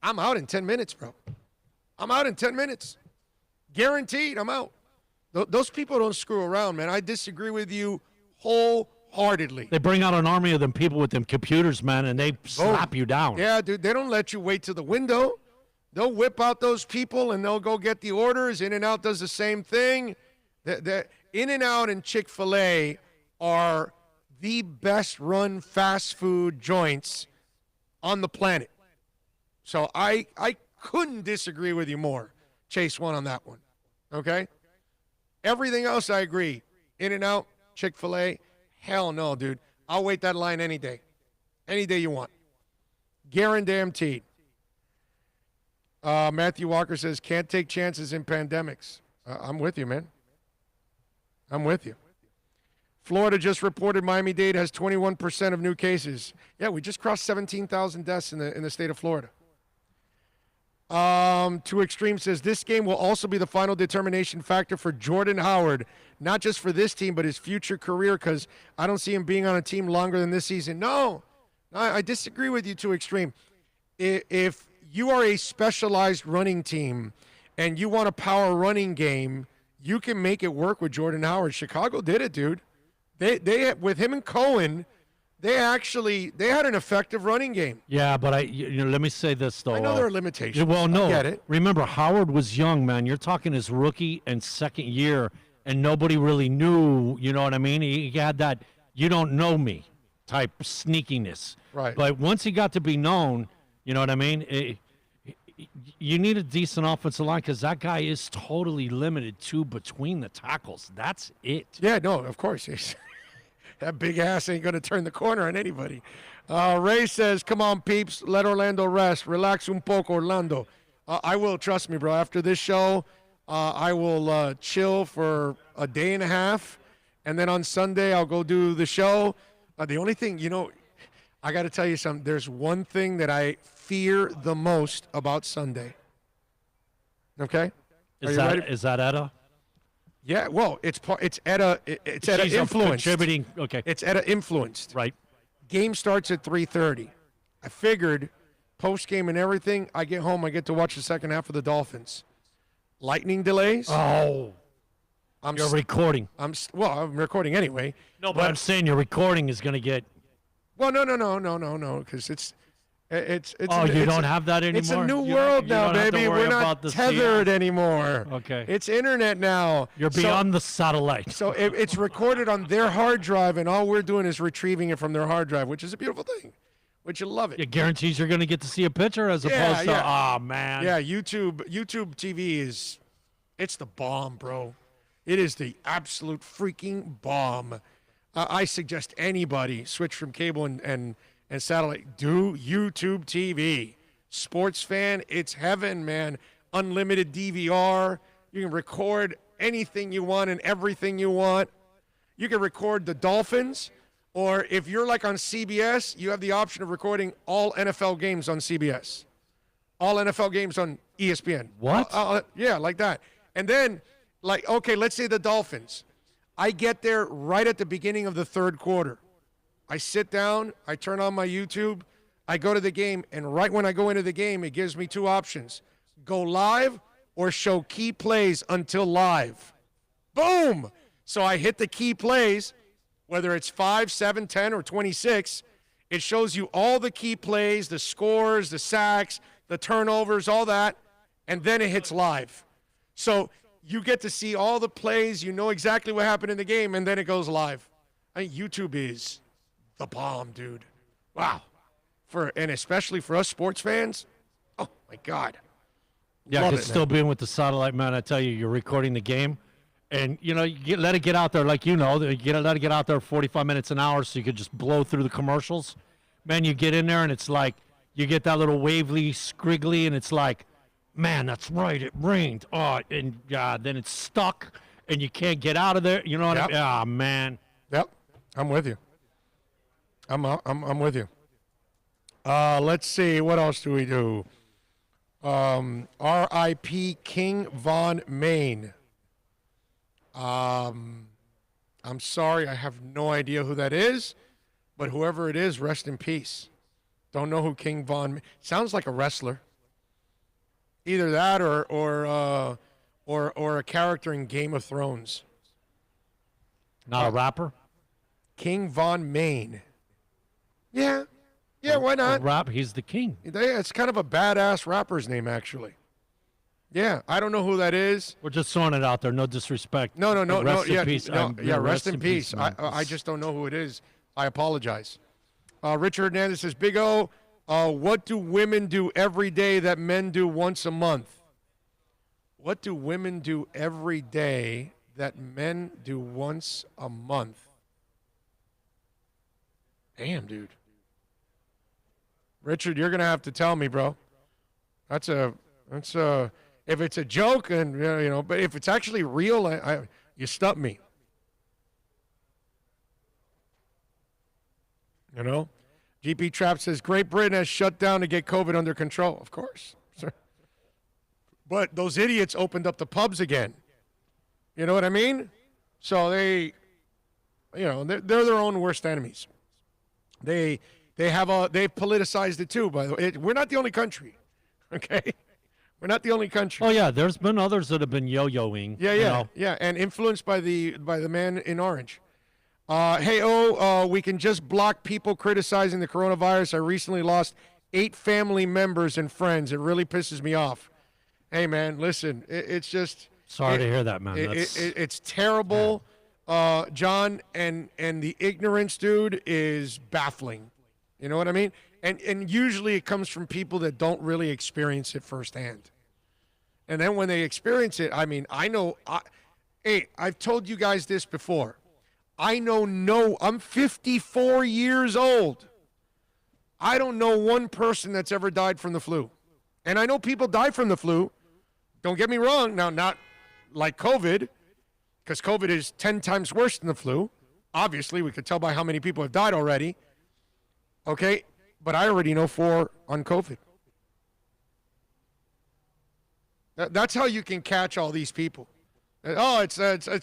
I'm out in 10 minutes, bro. I'm out in 10 minutes. Guaranteed, I'm out. Those people don't screw around, man. I disagree with you wholeheartedly. They bring out an army of them people with them computers, man, and they slap you down. Yeah, dude, they don't let you wait to the window. They'll whip out those people, and they'll go get the orders. In-N-Out does the same thing. The In-N-Out and Chick-fil-A are the best-run fast food joints on the planet. So I couldn't disagree with you more. Chase won on that one. Okay? Everything else I agree. In-N-Out, Chick-fil-A, hell no, dude. I'll wait that line any day. Any day you want. Guaranteed. Matthew Walker says, can't take chances in pandemics. I'm with you, man. I'm with you. Florida just reported Miami-Dade has 21% of new cases. Yeah, we just crossed 17,000 deaths in the state of Florida. Too Extreme says, this game will also be the final determination factor for Jordan Howard, not just for this team, but his future career, because I don't see him being on a team longer than this season. No, I disagree with you, Too Extreme. If you are a specialized running team and you want a power running game, you can make it work with Jordan Howard. Chicago did it, dude. They with him and Cohen, they had an effective running game. Yeah, but let me say this though. I know there are limitations. Well, no, I get it. Remember, Howard was young, man. You're talking his rookie and second year, and nobody really knew. You know what I mean? He had that "you don't know me" type sneakiness. Right. But once he got to be known, you know what I mean? You need a decent offensive line because that guy is totally limited to between the tackles. That's it. Yeah, no, of course. That big ass ain't going to turn the corner on anybody. Ray says, come on, peeps. Let Orlando rest. Relax un poco, Orlando. I will. Trust me, bro. After this show, I will chill for a day and a half. And then on Sunday, I'll go do the show. The only thing, I got to tell you something. There's one thing that I fear the most about Sunday. Okay? Is that Etta? Yeah, well, it's Etta influenced. Contributing. Okay. It's Etta influenced. Right. Game starts at 3:30. I figured post game and everything, I get home, I get to watch the second half of the Dolphins. Lightning delays. Oh. You're recording. I'm recording anyway. No, but I'm saying your recording is going to get. Well, no, because it's. Oh, you don't have that anymore? It's a new world now, baby. We're not tethered anymore. Okay. It's internet now. You're beyond the satellite. So it's recorded on their hard drive, and all we're doing is retrieving it from their hard drive, which is a beautiful thing. Which you love it. It guarantees you're going to get to see a picture as opposed to, oh, man. Yeah, YouTube TV it's the bomb, bro. It is the absolute freaking bomb. I suggest anybody switch from cable and satellite. Do YouTube TV. Sports fan, it's heaven, man. Unlimited DVR. You can record anything you want and everything you want. You can record the Dolphins, or if you're like on CBS, you have the option of recording all NFL games on CBS. All NFL games on ESPN. What? Yeah, like that. And then, okay, let's say the Dolphins. I get there right at the beginning of the third quarter. I sit down, I turn on my YouTube, I go to the game, and right when I go into the game, it gives me two options. Go live or show key plays until live. Boom! So I hit the key plays, whether it's 5, 7, 10, or 26. It shows you all the key plays, the scores, the sacks, the turnovers, all that, and then it hits live. So you get to see all the plays, you know exactly what happened in the game, and then it goes live. I mean, YouTube is the bomb, dude. Wow. And especially for us sports fans, oh, my God. Yeah, because still being with the satellite, man, I tell you, you're recording the game, and, you know, let it get out there like let it get out there 45 minutes an hour so you could just blow through the commercials. Man, you get in there, and it's like you get that little wavy, scriggly, and it's like, man, that's right, it rained. Oh, and then it's stuck, and you can't get out of there. You know what I mean? Ah, man. Yep, I'm with you. I'm with you. Let's see, what else do we do? R.I.P. King Von Maine. I'm sorry, I have no idea who that is, but whoever it is, rest in peace. Don't know who King Von. Sounds like a wrestler. Either that or a character in Game of Thrones. Not a rapper? King Von Maine. Yeah, why not? He's the king. It's kind of a badass rapper's name, actually. Yeah, I don't know who that is. We're just throwing it out there. No disrespect. No. Rest in peace. Rest in peace. I just don't know who it is. I apologize. Richard Hernandez says, Big O, what do women do every day that men do once a month? What do women do every day that men do once a month? Damn, dude. Richard, you're gonna have to tell me, bro. That's if it's a joke, and but if it's actually real, you stump me. GP Trap says Great Britain has shut down to get COVID under control. Of course, but those idiots opened up the pubs again. You know what I mean? So they're their own worst enemies. They've politicized it too. By the way, we're not the only country. Okay, we're not the only country. Oh yeah, there's been others that have been yo-yoing. Yeah, and influenced by the man in orange. We can just block people criticizing the coronavirus. I recently lost 8 family members and friends. It really pisses me off. Hey man, listen, it's just sorry to hear that, man. It's terrible. John, and the ignorance, dude, is baffling. You know what I mean? And usually it comes from people that don't really experience it firsthand. And then when they experience it, I mean, I've told you guys this before. I'm 54 years old. I don't know one person that's ever died from the flu. And I know people die from the flu. Don't get me wrong. Now, not like COVID, because COVID is 10 times worse than the flu. Obviously, we could tell by how many people have died already. Okay, but I already know 4 on COVID. That's how you can catch all these people. Oh, it's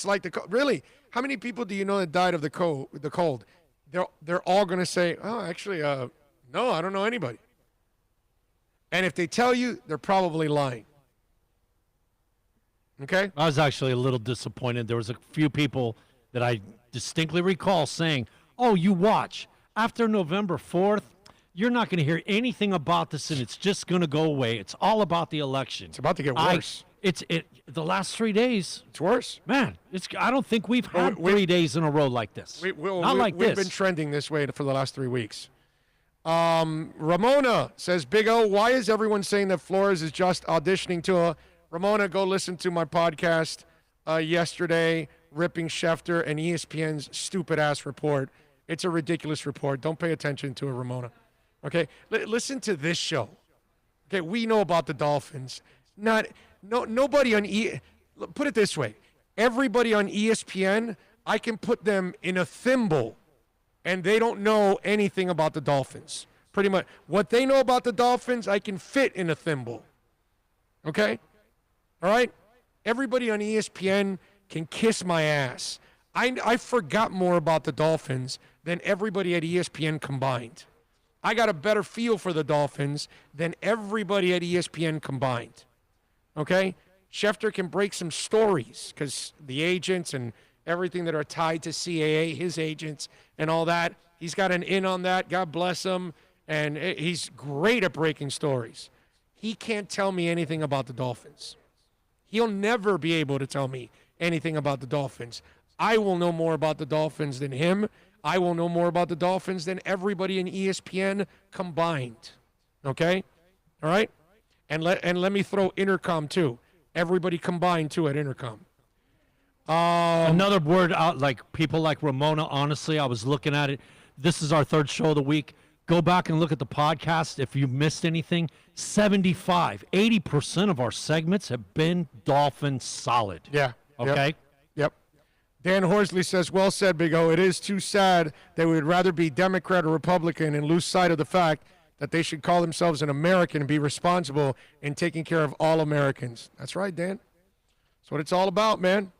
like really. How many people do you know that died of the cold? They're all going to say, oh, actually, no, I don't know anybody. And if they tell you, they're probably lying. Okay? I was actually a little disappointed. There was a few people that I distinctly recall saying, "Oh, you watch. After November 4th, you're not going to hear anything about this, and it's just going to go away. It's all about the election." It's about to get worse. The last 3 days. It's worse. Man, I don't think we've had 3 days in a row like this. We've been trending this way for the last 3 weeks. Ramona says, Big O, why is everyone saying that Flores is just auditioning to a... Ramona, go listen to my podcast yesterday, ripping Schefter and ESPN's stupid-ass report. It's a ridiculous report. Don't pay attention to it, Ramona. Okay? Listen to this show. Okay, we know about the Dolphins. Nobody on put it this way. Everybody on ESPN, I can put them in a thimble, and they don't know anything about the Dolphins. Pretty much. What they know about the Dolphins, I can fit in a thimble. Okay? All right? Everybody on ESPN can kiss my ass. I forgot more about the Dolphins than everybody at ESPN combined. I got a better feel for the Dolphins than everybody at ESPN combined. Okay? Schefter can break some stories because the agents and everything that are tied to CAA, his agents and all that, he's got an in on that. God bless him. And he's great at breaking stories. He can't tell me anything about the Dolphins. He'll never be able to tell me anything about the Dolphins. I will know more about the Dolphins than him. I will know more about the Dolphins than everybody in ESPN combined. Okay? All right? And let me throw Intercom, too. Everybody combined, too, at Intercom. Another word out, like people like Ramona, honestly, I was looking at it. This is our third show of the week. Go back and look at the podcast. If you missed anything, 80% of our segments have been Dolphin solid. Yeah. Okay? Yep. Dan Horsley says, well said, Big O. It is too sad that we would rather be Democrat or Republican and lose sight of the fact that they should call themselves an American and be responsible in taking care of all Americans. That's right, Dan. That's what it's all about, man.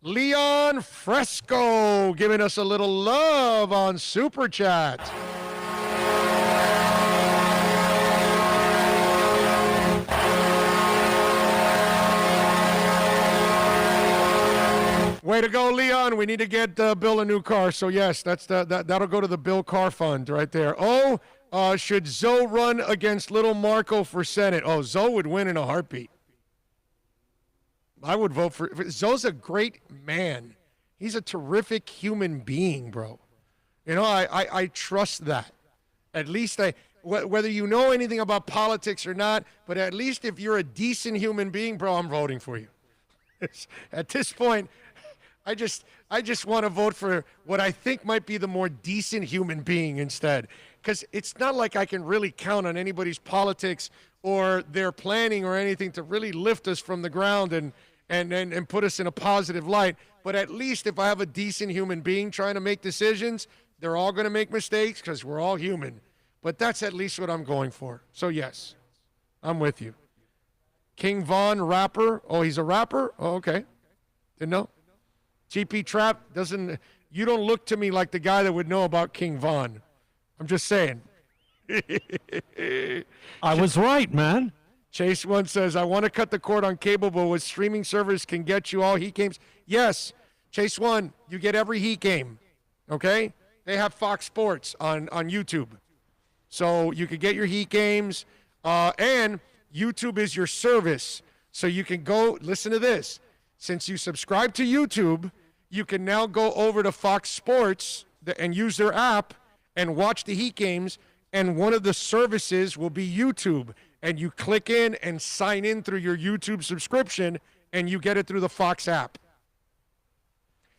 Leon Fresco giving us a little love on Super Chat. Way to go, Leon. We need to get Bill a new car. So, yes, that'll go to the Bill Car Fund right there. Should Zoe run against little Marco for Senate? Oh, Zoe would win in a heartbeat. I would vote for – Zoe's a great man. He's a terrific human being, bro. You know, I trust that. At least whether you know anything about politics or not, but at least if you're a decent human being, bro, I'm voting for you. At this point – I just want to vote for what I think might be the more decent human being instead. Because it's not like I can really count on anybody's politics or their planning or anything to really lift us from the ground and put us in a positive light. But at least if I have a decent human being trying to make decisions, they're all going to make mistakes because we're all human. But that's at least what I'm going for. So, yes, I'm with you. King Von, rapper. Oh, he's a rapper? Oh, okay. Didn't know. GP Trap you don't look to me like the guy that would know about King Von. I'm just saying. I was right, man. Chase One says, I want to cut the cord on cable, but with streaming service can get you all Heat games. Yes, Chase One, you get every Heat game, okay? They have Fox Sports on YouTube. So you can get your Heat games, and YouTube is your service. So you can go, listen to this. Since you subscribe to YouTube, you can now go over to Fox Sports and use their app and watch the Heat games, and one of the services will be YouTube. And you click in and sign in through your YouTube subscription, and you get it through the Fox app.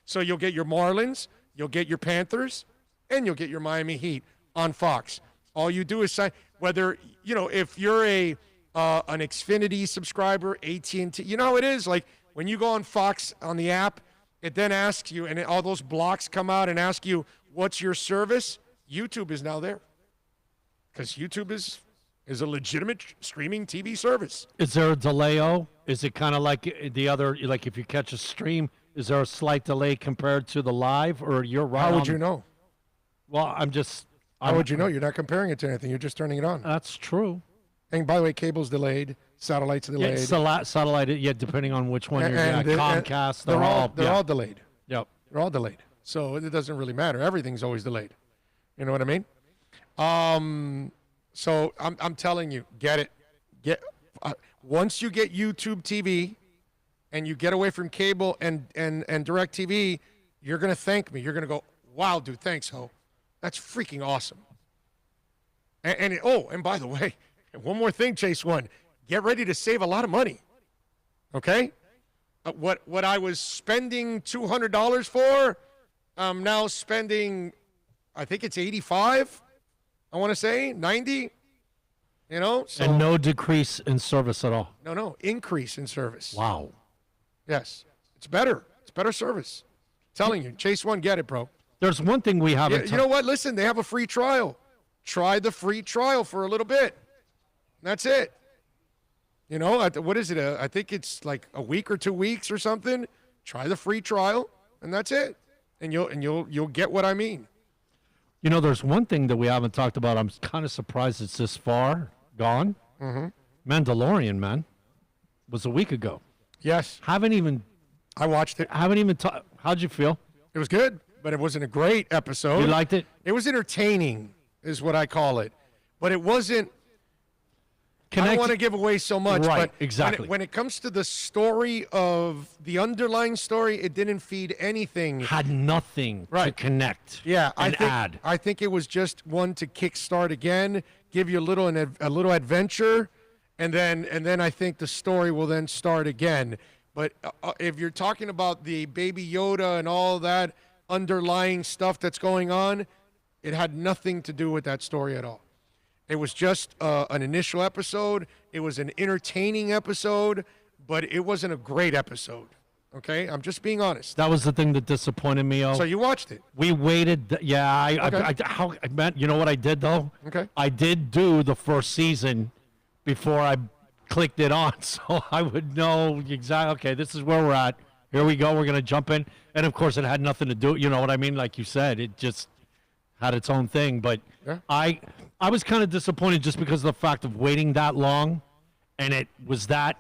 So you'll get your Marlins, you'll get your Panthers, and you'll get your Miami Heat on Fox. All you do is sign, whether, if you're an Xfinity subscriber, AT&T, you know how it is? Like, when you go on Fox on the app, it then asks you, and all those blocks come out and ask you, what's your service? YouTube is now there. Because YouTube is a legitimate streaming TV service. Is there a delay? Is it kind of like the other, like if you catch a stream, is there a slight delay compared to the live, or you're right? How would you know? Well, How would you know? You're not comparing it to anything. You're just turning it on. That's true. And by the way, cable's delayed. Satellites are delayed. Satellite, yeah, depending on which one you're And- Comcast, they're all yeah. delayed. Yep. They're all delayed. So it doesn't really matter. Everything's always delayed. You know what I mean? So I'm telling you, get it. Once you get YouTube TV and you get away from cable and direct TV, you're going to thank me. You're going to go, wow, dude, thanks, Ho. That's freaking awesome. And by the way, one more thing, Chase One. Get ready to save a lot of money. Okay? What I was spending $200 for, I'm now spending, I think it's 85. I want to say 90. You know, so, And no decrease in service at all. No, increase in service. Wow. Yes, it's better. It's better service. Telling you, Chase One, get it, bro. There's one thing we haven't. You know what? Listen, they have a free trial. Try the free trial for a little bit. That's it. You know, what is it? I think it's like a week or 2 weeks or something. Try the free trial, and that's it. And you'll get what I mean. You know, there's one thing that we haven't talked about. I'm kind of surprised it's this far gone. Mm-hmm. Mandalorian, man, was a week ago. Yes, I watched it. How'd you feel? It was good, but it wasn't a great episode. You liked it? It was entertaining, is what I call it. But it wasn't. I don't want to give away so much. Right, but exactly. When it comes to the story of the underlying story, it didn't feed anything. Had nothing to connect. Yeah, add. I think it was just one to kickstart again, give you a little adventure, and then I think the story will then start again. But if you're talking about the Baby Yoda and all that underlying stuff that's going on, it had nothing to do with that story at all. It was just an initial episode. It was an entertaining episode, but it wasn't a great episode. Okay? I'm just being honest. That was the thing that disappointed me. So you watched it? We waited. I meant, you know what I did, though? Okay. I did do the first season before I clicked it on, so I would know exactly, okay, this is where we're at. Here we go. We're going to jump in. And, of course, it had nothing to do, you know what I mean? Like you said, it just had its own thing. But yeah. I was kind of disappointed just because of the fact of waiting that long, and it was that,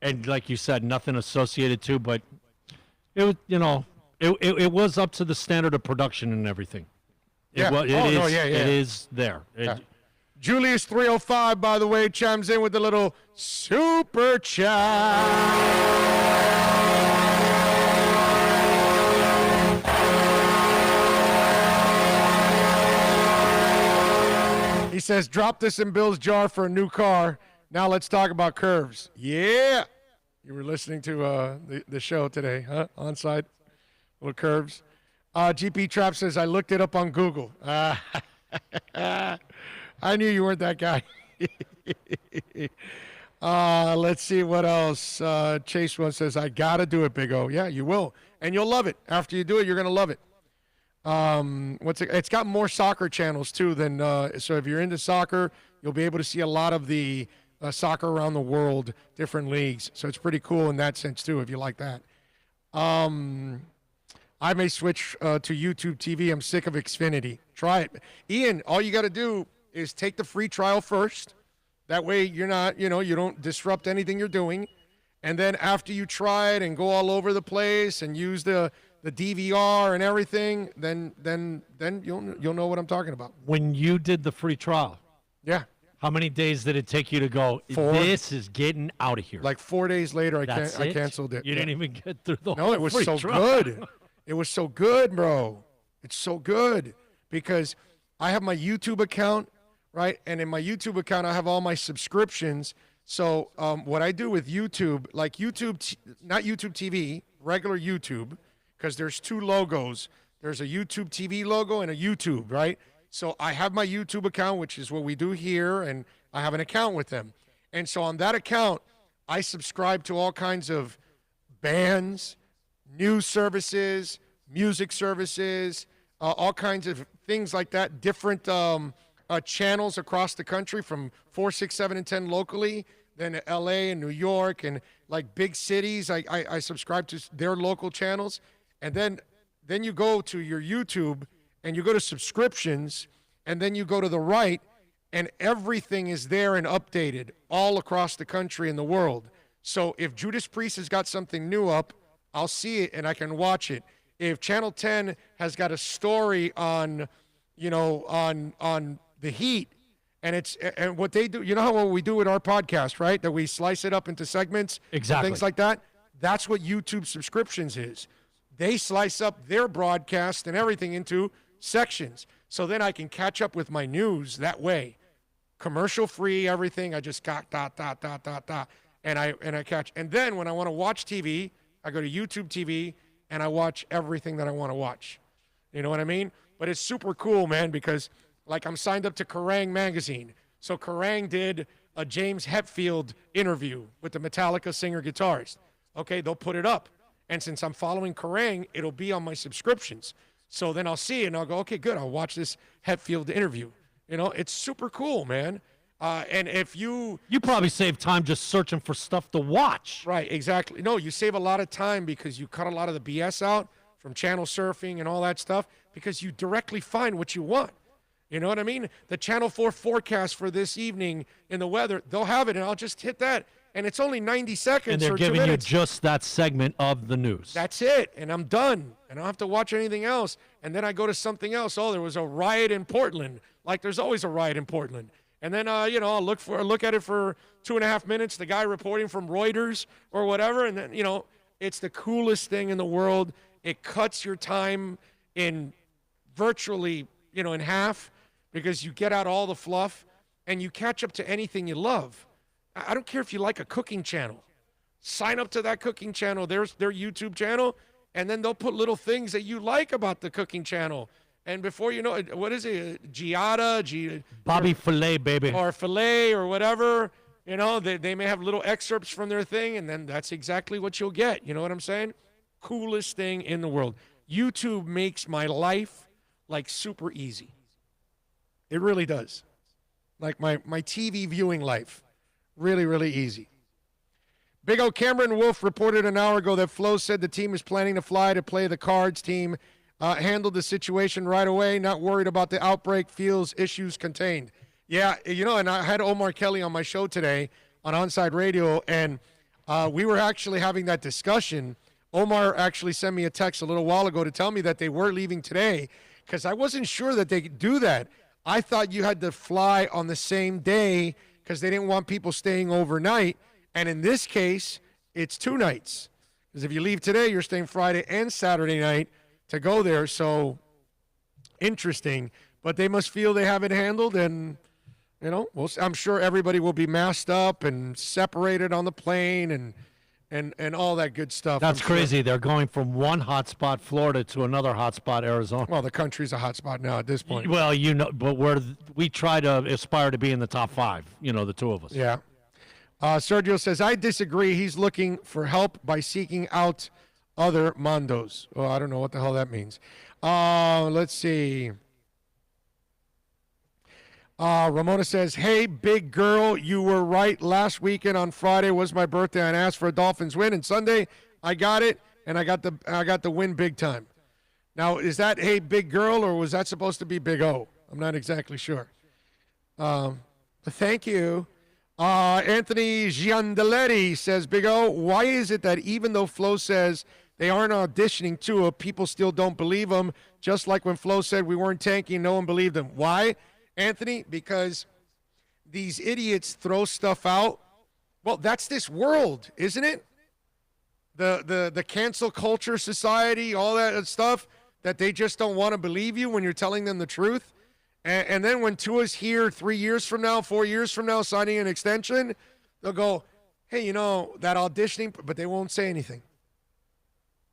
and like you said, nothing associated to, but it was, you know, it was up to the standard of production and everything. Yeah. It is there. Julius 305, by the way, chimes in with a little super chat. He says, drop this in Bill's jar for a new car. Now let's talk about curves. Yeah. You were listening to the show today, huh? Onside. Little curves. GP Trap says, I looked it up on Google. I knew you weren't that guy. Let's see what else. Chase One says, I got to do it, Big O. Yeah, you will. And you'll love it. After you do it, you're going to love it. It's got more soccer channels too than so if you're into soccer, you'll be able to see a lot of the soccer around the world, different leagues. So it's pretty cool in that sense too, if you like that. I may switch to YouTube TV. I'm sick of Xfinity. Try it. Ian, all you got to do is take the free trial first. That way you're not, you don't disrupt anything you're doing. And then after you try it and go all over the place and use the DVR and everything, then you'll know what I'm talking about. When you did the free trial, yeah, how many days did it take you to go, 4. This is getting out of here? Like 4 days later, I It? canceled it. You didn't even get through the No, it was so good. It was so good, bro. It's so good because I have my YouTube account, right? And in my YouTube account, I have all my subscriptions. So what I do with YouTube, like YouTube, not YouTube TV, regular YouTube, because there's 2 logos. There's a YouTube TV logo and a YouTube, right? So I have my YouTube account, which is what we do here, and I have an account with them. And so on that account, I subscribe to all kinds of bands, news services, music services, all kinds of things like that, different channels across the country from 4, 6, 7, and 10 locally, then LA and New York and like big cities. I subscribe to their local channels. And then you go to your YouTube and you go to subscriptions, and then you go to the right and everything is there and updated all across the country and the world. So if Judas Priest has got something new up, I'll see it and I can watch it. If Channel 10 has got a story on, on the Heat, and what they do, you know how what we do with our podcast, right? That we slice it up into segments, exactly, things like that. That's what YouTube subscriptions is. They slice up their broadcast and everything into sections. So then I can catch up with my news that way. Commercial free, everything. I just got and I catch. And then when I want to watch TV, I go to YouTube TV and I watch everything that I want to watch. You know what I mean? But it's super cool, man, because like I'm signed up to Kerrang magazine. So Kerrang did a James Hetfield interview with the Metallica singer-guitarist. Okay, they'll put it up. And since I'm following Kerrang, it'll be on my subscriptions. So then I'll see it and I'll go, okay, good. I'll watch this Hetfield interview. It's super cool, man. And if you probably save time just searching for stuff to watch. Right, exactly. No, you save a lot of time because you cut a lot of the BS out from channel surfing and all that stuff because you directly find what you want. You know what I mean? The Channel 4 forecast for this evening in the weather, they'll have it, and I'll just hit that. And it's only 90 seconds and they're or 2 giving minutes. you just that segment of the news. That's it, and I'm done. And I don't have to watch anything else. And then I go to something else. Oh, there was a riot in Portland. Like there's always a riot in Portland. And then, I'll look at it for 2.5 minutes, the guy reporting from Reuters or whatever. And then, it's the coolest thing in the world. It cuts your time in virtually, in half because you get out all the fluff and you catch up to anything you love. I don't care if you like a cooking channel. Sign up to that cooking channel. There's their YouTube channel, and then they'll put little things that you like about the cooking channel. And before you know it, what is it? Bobby Filet, baby. Or Filet or whatever. They may have little excerpts from their thing, and then that's exactly what you'll get. You know what I'm saying? Coolest thing in the world. YouTube makes my life, like, super easy. It really does. Like, my TV viewing life. Really, really easy. Big O Cameron Wolf reported an hour ago that Flo said the team is planning to fly to play the Cards team. Handled the situation right away, not worried about the outbreak, feels issues contained. Yeah, and I had Omar Kelly on my show today on Onside Radio, and we were actually having that discussion. Omar actually sent me a text a little while ago to tell me that they were leaving today because I wasn't sure that they could do that. I thought you had to fly on the same day because they didn't want people staying overnight. And in this case, it's 2 nights. Because if you leave today, you're staying Friday and Saturday night to go there. So interesting. But they must feel they have it handled. And, I'm sure everybody will be masked up and separated on the plane and all that good stuff. That's crazy. They're going from one hotspot, Florida, to another hotspot, Arizona. Well, the country's a hotspot now at this point. Well, but we try to aspire to be in the top 5, the two of us. Yeah. Sergio says, I disagree. He's looking for help by seeking out other Mondos. Oh, I don't know what the hell that means. Let's see. Ramona says, hey, big girl, you were right. Last weekend on Friday was my birthday. I asked for a Dolphins win, and Sunday I got it, and I got the win big time. Now, is that hey, big girl, or was that supposed to be Big O? I'm not exactly sure. But thank you. Anthony Giandelletti says, Big O, why is it that even though Flo says they aren't auditioning Tua, people still don't believe him? Just like when Flo said we weren't tanking, no one believed him. Why, Anthony? Because these idiots throw stuff out. Well, that's this world, isn't it? The cancel culture society, all that stuff, that they just don't want to believe you when you're telling them the truth. And then when Tua's here 3 years from now, 4 years from now, signing an extension, they'll go, hey, that auditioning, but they won't say anything.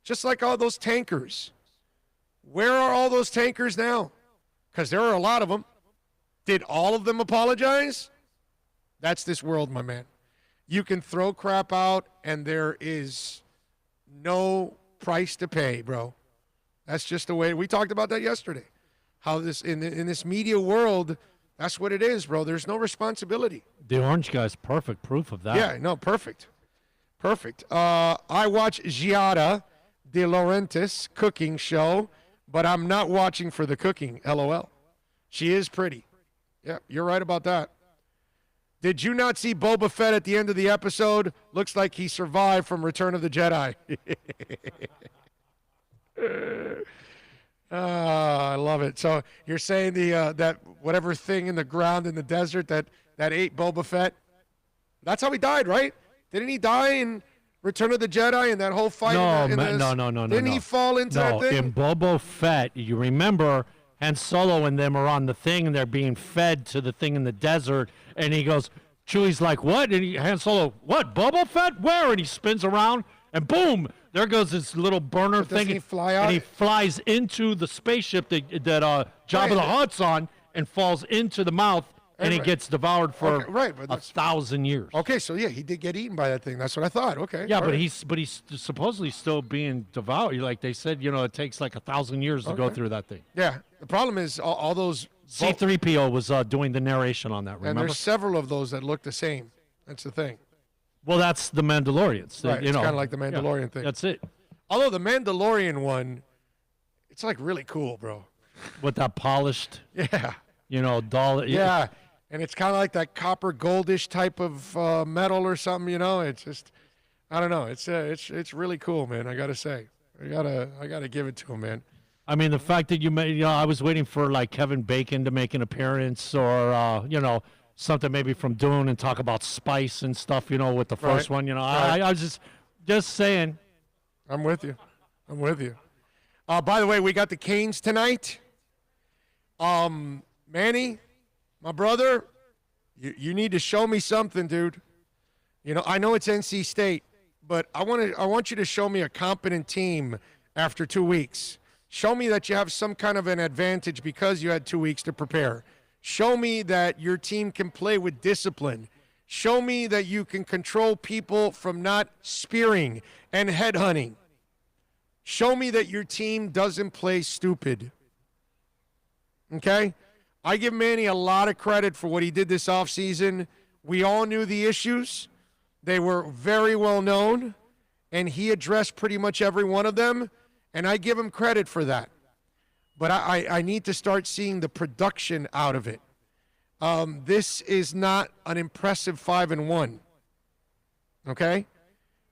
Just like all those tankers. Where are all those tankers now? Because there are a lot of them. Did all of them apologize? That's this world, my man. You can throw crap out, and there is no price to pay, bro. That's just the way. We talked about that yesterday. How this in this media world, that's what it is, bro. There's no responsibility. The orange guy's perfect proof of that. Yeah, no, perfect. I watch Giada De Laurentiis cooking show, but I'm not watching for the cooking, LOL. She is pretty. Yeah, you're right about that. Did you not see Boba Fett at the end of the episode? Looks like he survived from Return of the Jedi. I love it. So you're saying that whatever thing in the ground in the desert that ate Boba Fett, that's how he died, right? Didn't he die in Return of the Jedi and that whole fight? No. Didn't he fall into that thing? In Boba Fett, you remember Han Solo and them are on the thing and they're being fed to the thing in the desert, and he goes, Chewie's like, what? And Han Solo, what? Boba Fett? Where? And he spins around, and boom, there goes this little burner thing. He fly out? And he flies into the spaceship that Jabba the Hutt's on and falls into the mouth, and he gets devoured for 1,000 years. Okay, so yeah, he did get eaten by that thing. That's what I thought. Okay. Yeah, but he's supposedly still being devoured. Like they said, it takes like 1,000 years to go through that thing. Yeah. The problem is all those C-3PO was doing the narration on that. Remember? And there's several of those that look the same. That's the thing. Well, that's the Mandalorians. Right. It's kind of like the Mandalorian thing. That's it. Although the Mandalorian one, it's like really cool, bro. With that polished, doll. Yeah. And it's kind of like that copper goldish type of metal or something, It's just, I don't know. It's really cool, man. I gotta say, I gotta give it to him, man. I mean, the fact that you made, I was waiting for like Kevin Bacon to make an appearance, or something maybe from Dune and talk about spice and stuff, with the first one. I was just saying. I'm with you. By the way, we got the Canes tonight. Manny, my brother, you need to show me something, dude. I know it's NC State, but I want you to show me a competent team after 2 weeks. Show me that you have some kind of an advantage because you had 2 weeks to prepare. Show me that your team can play with discipline. Show me that you can control people from not spearing and headhunting. Show me that your team doesn't play stupid. Okay? I give Manny a lot of credit for what he did this offseason. We all knew the issues. They were very well known, and he addressed pretty much every one of them, and I give him credit for that. But I need to start seeing the production out of it. This is not an impressive 5-1. Okay?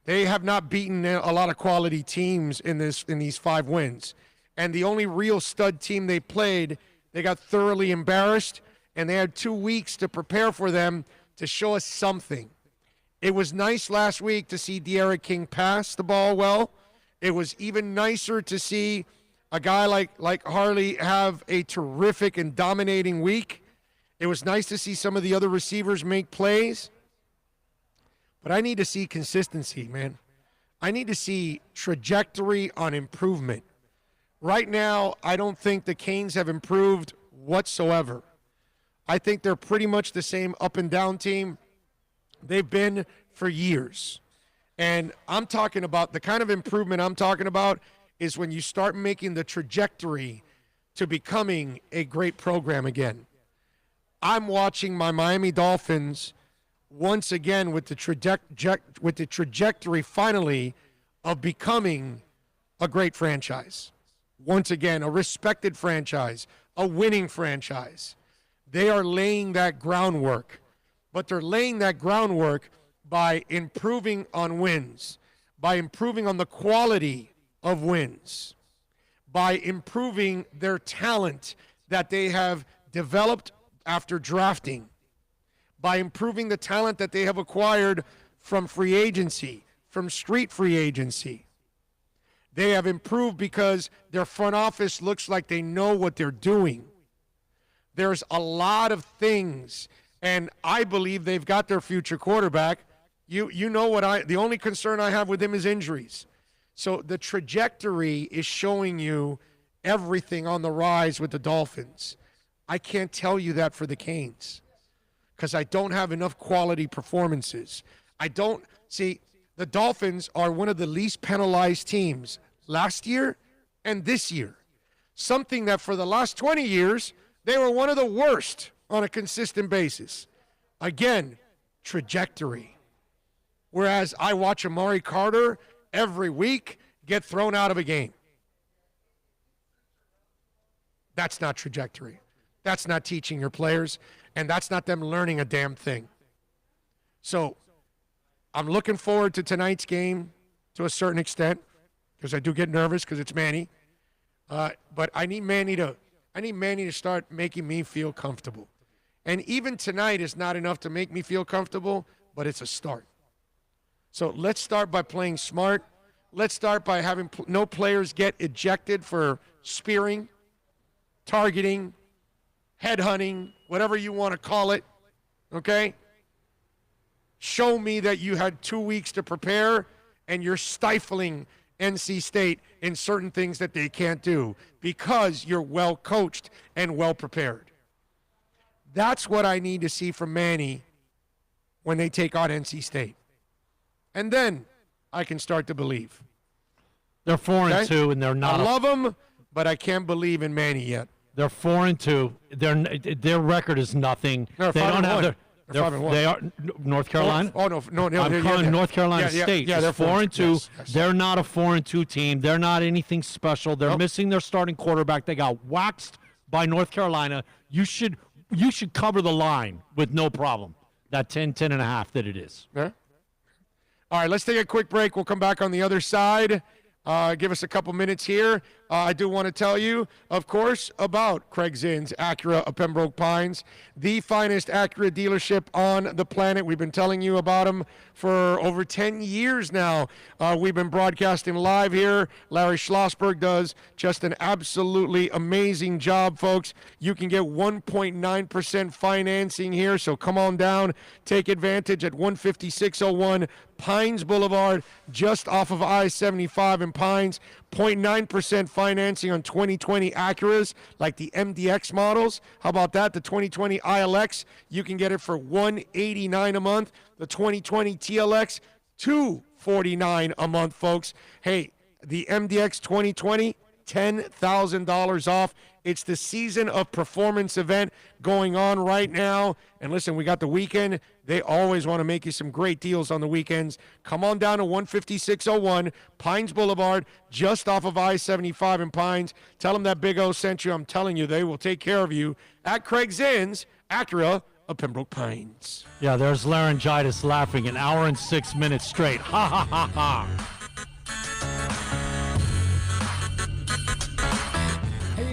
They have not beaten a lot of quality teams in these 5 wins. And the only real stud team they played, they got thoroughly embarrassed, and they had 2 weeks to prepare for them to show us something. It was nice last week to see De'Ara King pass the ball well. It was even nicer to see a guy like Harley have a terrific and dominating week. It was nice to see some of the other receivers make plays. But I need to see consistency, man. I need to see trajectory on improvement. Right now, I don't think the Canes have improved whatsoever. I think they're pretty much the same up and down team they've been for years. And I'm talking about the kind of improvement I'm talking about is when you start making the trajectory to becoming a great program again. I'm watching my Miami Dolphins once again with the trajectory finally of becoming a great franchise. Once again, a respected franchise, a winning franchise. They are laying that groundwork, but they're laying that groundwork by improving on wins, by improving on the quality of wins, by improving their talent that they have developed after drafting, by improving the talent that they have acquired from free agency, from street free agency. They have improved because their front office looks like they know what they're doing. There's a lot of things, and I believe they've got their future quarterback. You know the only concern I have with him is injuries. So the trajectory is showing you everything on the rise with the Dolphins. I can't tell you that for the Canes because I don't have enough quality performances. The Dolphins are one of the least penalized teams last year and this year. Something that for the last 20 years, they were one of the worst on a consistent basis. Again, trajectory. Whereas I watch Amari Carter every week get thrown out of a game. That's not trajectory. That's not teaching your players, and that's not them learning a damn thing. So I'm looking forward to tonight's game to a certain extent because I do get nervous because it's Manny. But I need Manny to start making me feel comfortable. And even tonight is not enough to make me feel comfortable, but it's a start. So let's start by playing smart. Let's start by having no players get ejected for spearing, targeting, headhunting, whatever you want to call it, okay? Show me that you had 2 weeks to prepare and you're stifling NC State in certain things that they can't do because you're well coached and well prepared. That's what I need to see from Manny when they take on NC State. And then I can start to believe. They're 4-2, and they're not. I love them, but I can't believe in Manny yet. They're 4-2. Their record is nothing. They're 5-1. They're 5-1. They are North Carolina. No. I'm calling North Carolina State. Yeah, they're 4-2. Yes. They're not a 4-2 team. They're not anything special. They're missing their starting quarterback. They got waxed by North Carolina. You should cover the line with no problem. That 10.5 that it is. Yeah. All right, let's take a quick break. We'll come back on the other side. Give us a couple minutes here. I do want to tell you, of course, about Craig Zinn's Acura of Pembroke Pines, the finest Acura dealership on the planet. We've been telling you about them for over 10 years now. We've been broadcasting live here. Larry Schlossberg does just an absolutely amazing job, folks. You can get 1.9% financing here, so come on down. Take advantage at 15601 Pines Boulevard, just off of I-75 in Pines. 0.9% financing on 2020 Acuras, like the MDX models. How about that? The 2020 ILX, you can get it for $189 a month. The 2020 TLX, $249 a month, folks. Hey, the MDX 2020, $10,000 off. It's the Season of Performance event going on right now. And listen, we got the weekend. They always want to make you some great deals on the weekends. Come on down to 15601 Pines Boulevard, just off of I-75 in Pines. Tell them that Big O sent you. I'm telling you, they will take care of you at Craig Zinn's Acura of Pembroke Pines. Yeah, there's laryngitis laughing an hour and 6 minutes straight. Ha, ha, ha, ha.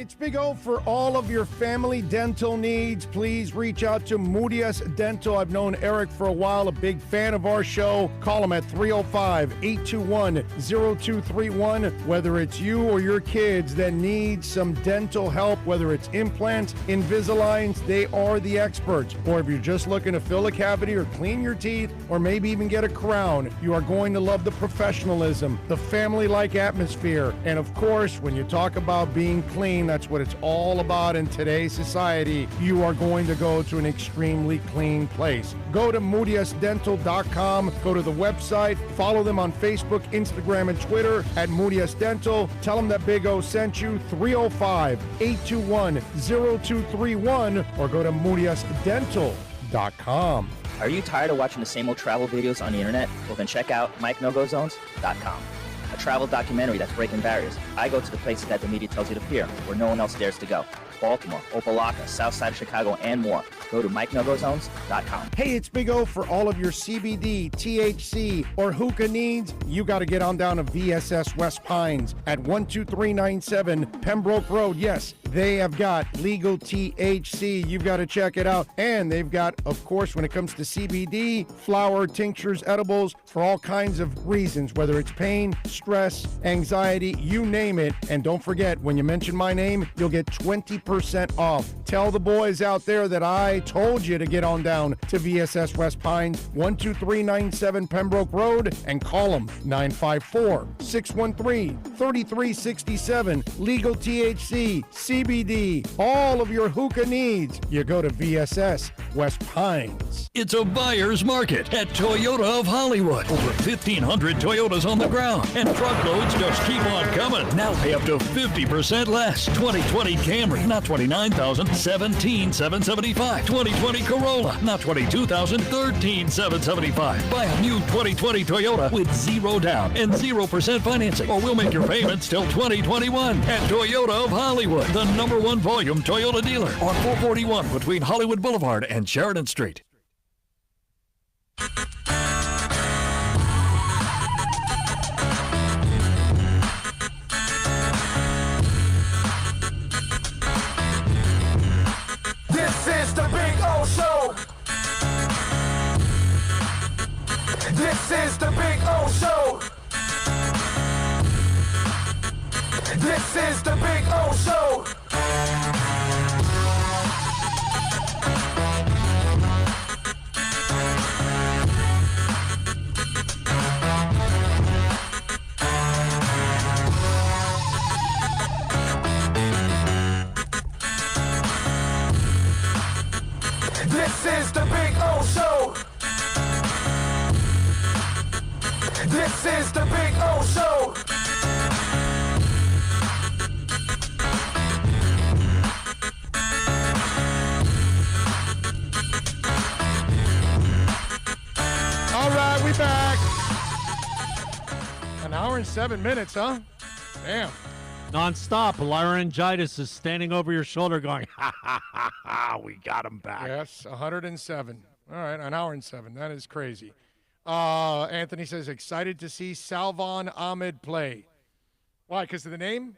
It's Big O for all of your family dental needs. Please reach out to Moody's Dental. I've known Eric for a while, a big fan of our show. Call him at 305-821-0231. Whether it's you or your kids that need some dental help, whether it's implants, Invisaligns, they are the experts. Or if you're just looking to fill a cavity or clean your teeth, or maybe even get a crown, you are going to love the professionalism, the family-like atmosphere. And of course, when you talk about being clean, that's what it's all about in today's society. You are going to go to an extremely clean place. Go to moody'sdental.com. Go to the website. Follow them on Facebook, Instagram, and Twitter at Moody's Dental. Tell them that Big O sent you. 305-821-0231 or go to moody'sdental.com. Are you tired of watching the same old travel videos on the internet? Well, then check out MikeNoGoZones.com. A travel documentary that's breaking barriers. I go to the places that the media tells you to fear, where no one else dares to go. Baltimore, Opelika, South Side of Chicago, and more. Go to MikeNoGoZones.com. Hey, it's Big O for all of your CBD, THC, or hookah needs. You got to get on down to VSS West Pines at 12397 Pembroke Road. Yes, they have got legal THC. You've got to check it out. And they've got, of course, when it comes to CBD, flower, tinctures, edibles, for all kinds of reasons, whether it's pain, stress, anxiety, you name it. And don't forget, when you mention my name, you'll get 20% off. Tell the boys out there that I told you to get on down to VSS West Pines, 12397 Pembroke Road, and call them 954-613-3367. Legal THC, CBD, all of your hookah needs. You go to VSS West Pines. It's a buyer's market at Toyota of Hollywood. Over 1,500 Toyotas on the ground, and truckloads just keep on coming. Now pay up to 50% less. 2020 Camry, not $29,000, $17,775. 2020 Corolla, now $22,000, $13,775. Buy a new 2020 Toyota with 0 down and 0% financing, or we'll make your payments till 2021 at Toyota of Hollywood, the #1 volume Toyota dealer on 441 between Hollywood Boulevard and Sheridan Street. This is the Big O Show. This is the Big O Show. This is the Big O Show. This is the Big O Show. This is the Big O Show. All right, we back. An hour and 7 minutes, huh? Damn. Non-stop. Laryngitis is standing over your shoulder going, ha, ha, ha, ha, we got him back. Yes, 107. All right, an hour and 7. That is crazy. Anthony says, excited to see Salvon Ahmed play. Why, because of the name?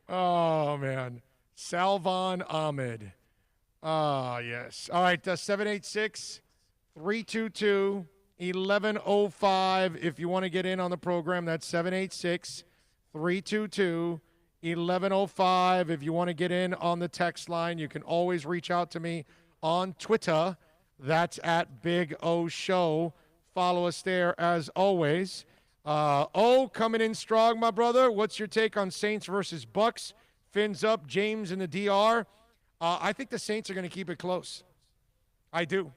Oh, man. Salvon Ahmed. Ah, yes. All right, 786-322-1105. If you want to get in on the program, that's 786-322-1105. If you want to get in on the text line, you can always reach out to me on Twitter. That's at Big O Show. Follow us there as always. Coming in strong, my brother. What's your take on Saints versus Bucks? Fins up, James in the DR. I think the Saints are going to keep it close. I do.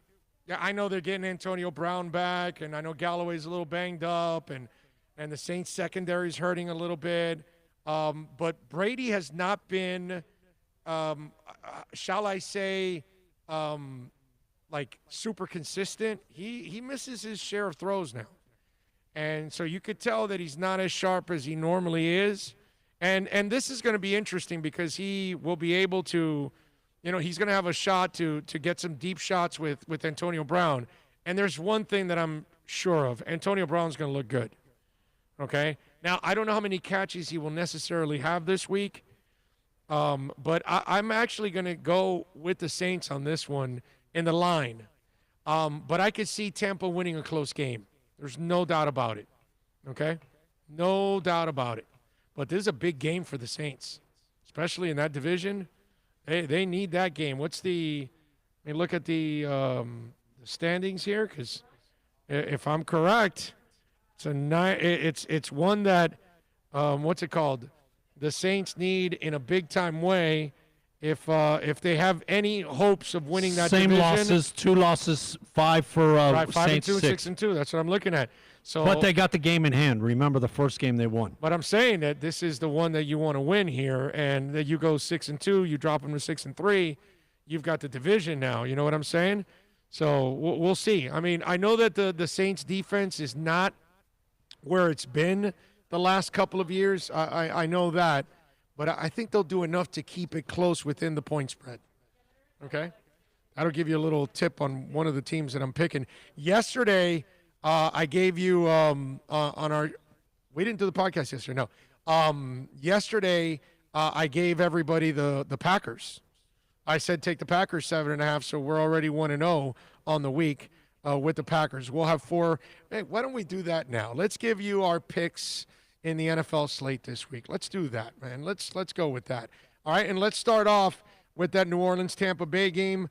Yeah, I know they're getting Antonio Brown back, and I know Galloway's a little banged up, and the Saints secondary's hurting a little bit. But Brady has not been, shall I say, like super consistent. He misses his share of throws now. And so you could tell that he's not as sharp as he normally is. And this is going to be interesting because he will be able to, he's going to have a shot to get some deep shots with Antonio Brown. And there's one thing that I'm sure of. Antonio Brown's going to look good. Okay? Now, I don't know how many catches he will necessarily have this week. But I'm actually going to go with the Saints on this one in the line. But I could see Tampa winning a close game. There's no doubt about it. Okay? No doubt about it. But this is a big game for the Saints, especially in that division. They need that game. Look at the standings here, because if I'm correct, it's one that what's it called? The Saints need in a big time way if they have any hopes of winning that Same division. losses, 2 losses, 5 for right, 5 Saints, and 2, 6 6 and 2. That's what I'm looking at. So, but they got the game in hand. Remember the first game they won. But I'm saying that this is the one that you want to win here, and that you go 6 and 2, you drop them to 6 and 3, you've got the division now. You know what I'm saying? So we'll see. I mean, I know that the Saints defense is not where it's been the last couple of years. I know that, but I think they'll do enough to keep it close within the point spread. Okay, that'll give you a little tip on one of the teams that I'm picking. Yesterday, I gave you on our. We didn't do the podcast yesterday. No, yesterday I gave everybody the Packers. I said take the Packers 7.5, so we're already 1-0 on the week with the Packers. We'll have 4. Hey, why don't we do that now? Let's give you our picks in the NFL slate this week. Let's do that, man. Let's go with that. All right, and let's start off with that New Orleans-Tampa Bay game.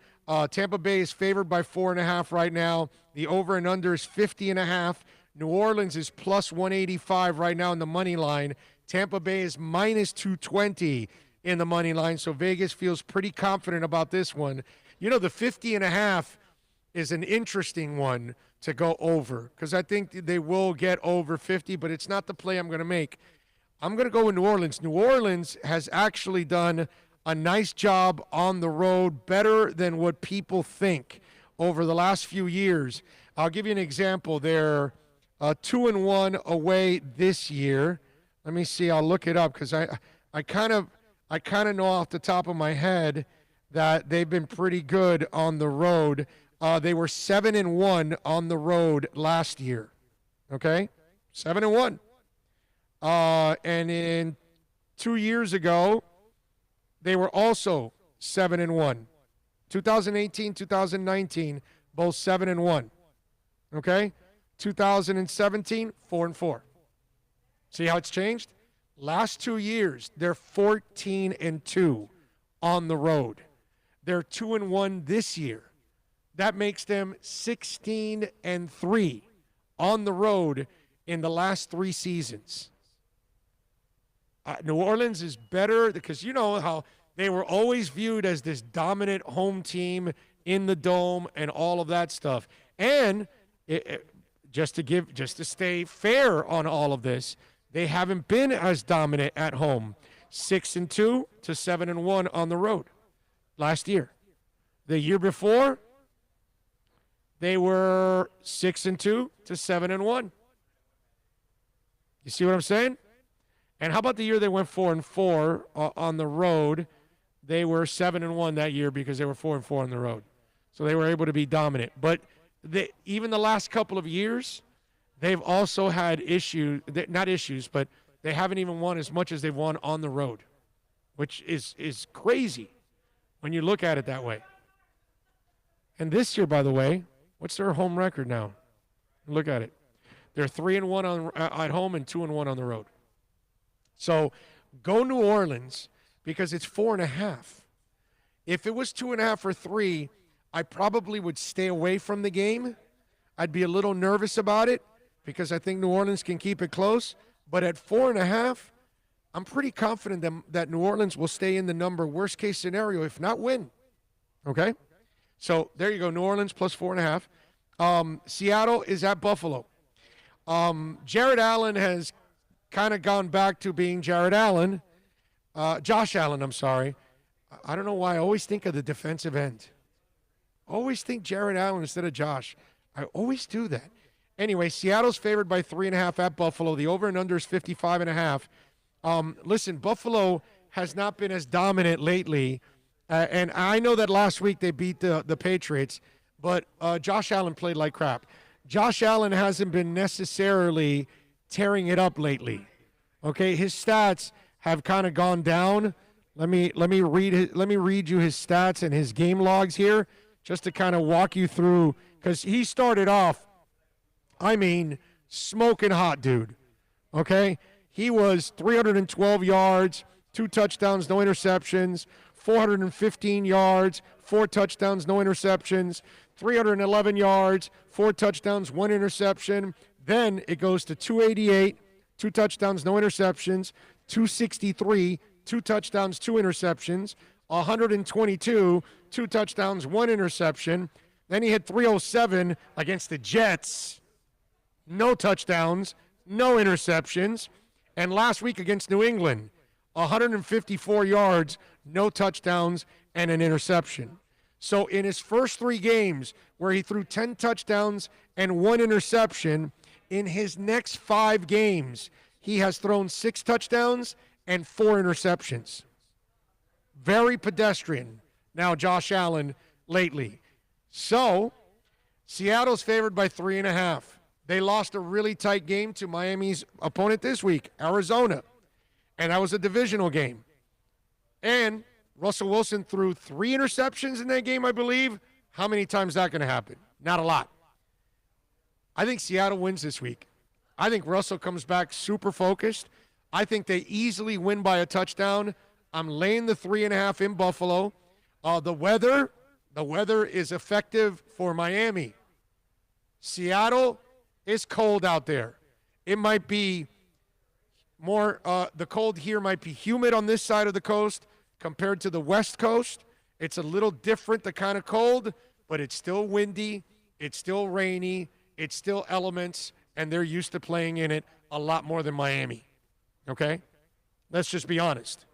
Tampa Bay is favored by 4.5 right now. The over and under is 50.5. New Orleans is plus 185 right now in the money line. Tampa Bay is minus 220 in the money line, so Vegas feels pretty confident about this one. The 50.5 is an interesting one to go over, because I think they will get over 50, but it's not the play I'm going to make. I'm going to go with New Orleans. New Orleans has actually done a nice job on the road, better than what people think over the last few years. I'll give you an example. They're 2-1 away this year. Let me see. I'll look it up because I kind of know off the top of my head that they've been pretty good on the road. They were 7-1 on the road last year. Okay, 7-1. And in 2 years ago, they were also 7-1. 2018, 2019, both 7-1. Okay, 2017, 4-4. See how it's changed? Last 2 years, they're 14-2 on the road. They're 2-1 this year. That makes them 16-3 on the road in the last 3 seasons. New Orleans is better because you know how they were always viewed as this dominant home team in the dome and all of that stuff. And just to stay fair on all of this, they haven't been as dominant at home. 6-2 to 7-1 on the road last year. The year before, they were 6-2 to 7-1. You see what I'm saying? And how about the year they went 4-4 on the road? They were 7-1 that year because they were 4-4 on the road. So they were able to be dominant. But even the last couple of years, they've also had issues, not issues, but they haven't even won as much as they've won on the road, which is crazy when you look at it that way. And this year, by the way, what's their home record now? Look at it. They're 3-1 at home and 2-1 on the road. So go New Orleans because it's 4.5. If it was 2.5 or 3, I probably would stay away from the game. I'd be a little nervous about it because I think New Orleans can keep it close. But at 4.5, I'm pretty confident that New Orleans will stay in the number, worst case scenario, if not win. Okay? So there you go, New Orleans plus 4.5. Seattle is at Buffalo. Jared Allen has kind of gone back to being Jared Allen. Josh Allen, I'm sorry. I don't know why I always think of the defensive end. Always think Jared Allen instead of Josh. I always do that. Anyway, Seattle's favored by 3.5 at Buffalo. The over and under is 55.5. Listen, Buffalo has not been as dominant lately. And I know that last week they beat the Patriots, but Josh Allen played like crap. Josh Allen hasn't been necessarily tearing it up lately. Okay, his stats have kind of gone down. Let me read you his stats and his game logs here, just to kind of walk you through, because he started off, smoking hot, dude. Okay, he was 312 yards, 2 touchdowns, no interceptions, 415 yards, 4 touchdowns, no interceptions, 311 yards, 4 touchdowns, 1 interception. Then it goes to 288, 2 touchdowns, no interceptions, 263, 2 touchdowns, 2 interceptions, 122, 2 touchdowns, 1 interception. Then he had 307 against the Jets, no touchdowns, no interceptions. And last week against New England, 154 yards, no touchdowns, and an interception. So in his first 3 games, where he threw 10 touchdowns and 1 interception, in his next 5 games, he has thrown 6 touchdowns and 4 interceptions. Very pedestrian now, Josh Allen, lately. So Seattle's favored by 3.5. They lost a really tight game to Miami's opponent this week, Arizona. And that was a divisional game. And Russell Wilson threw 3 interceptions in that game, I believe. How many times is that going to happen? Not a lot. I think Seattle wins this week. I think Russell comes back super focused. I think they easily win by a touchdown. I'm laying the 3.5 in Buffalo. The weather is effective for Miami. Seattle is cold out there. It might be more, the cold here might be humid on this side of the coast compared to the West Coast. It's a little different, the kind of cold, but it's still windy. It's still rainy. It's still elements, and they're used to playing in it a lot more than Miami. Okay? Let's just be honest.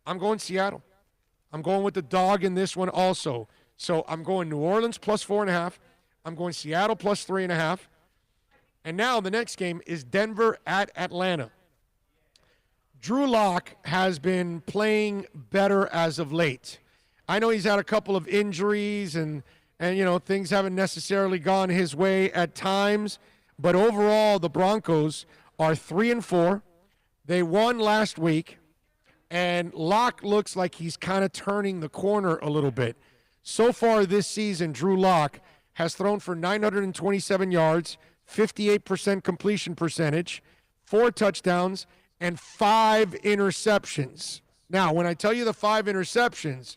I'm going Seattle. I'm going with the dog in this one also. So I'm going New Orleans plus 4.5. I'm going Seattle plus 3.5. And now the next game is Denver at Atlanta. Drew Lock has been playing better as of late. I know he's had a couple of injuries and things haven't necessarily gone his way at times, but overall the Broncos are 3-4. They won last week, and Lock looks like he's kind of turning the corner a little bit. So far this season, Drew Lock has thrown for 927 yards, 58% completion percentage, 4 touchdowns, and 5 interceptions. Now, when I tell you the 5 interceptions,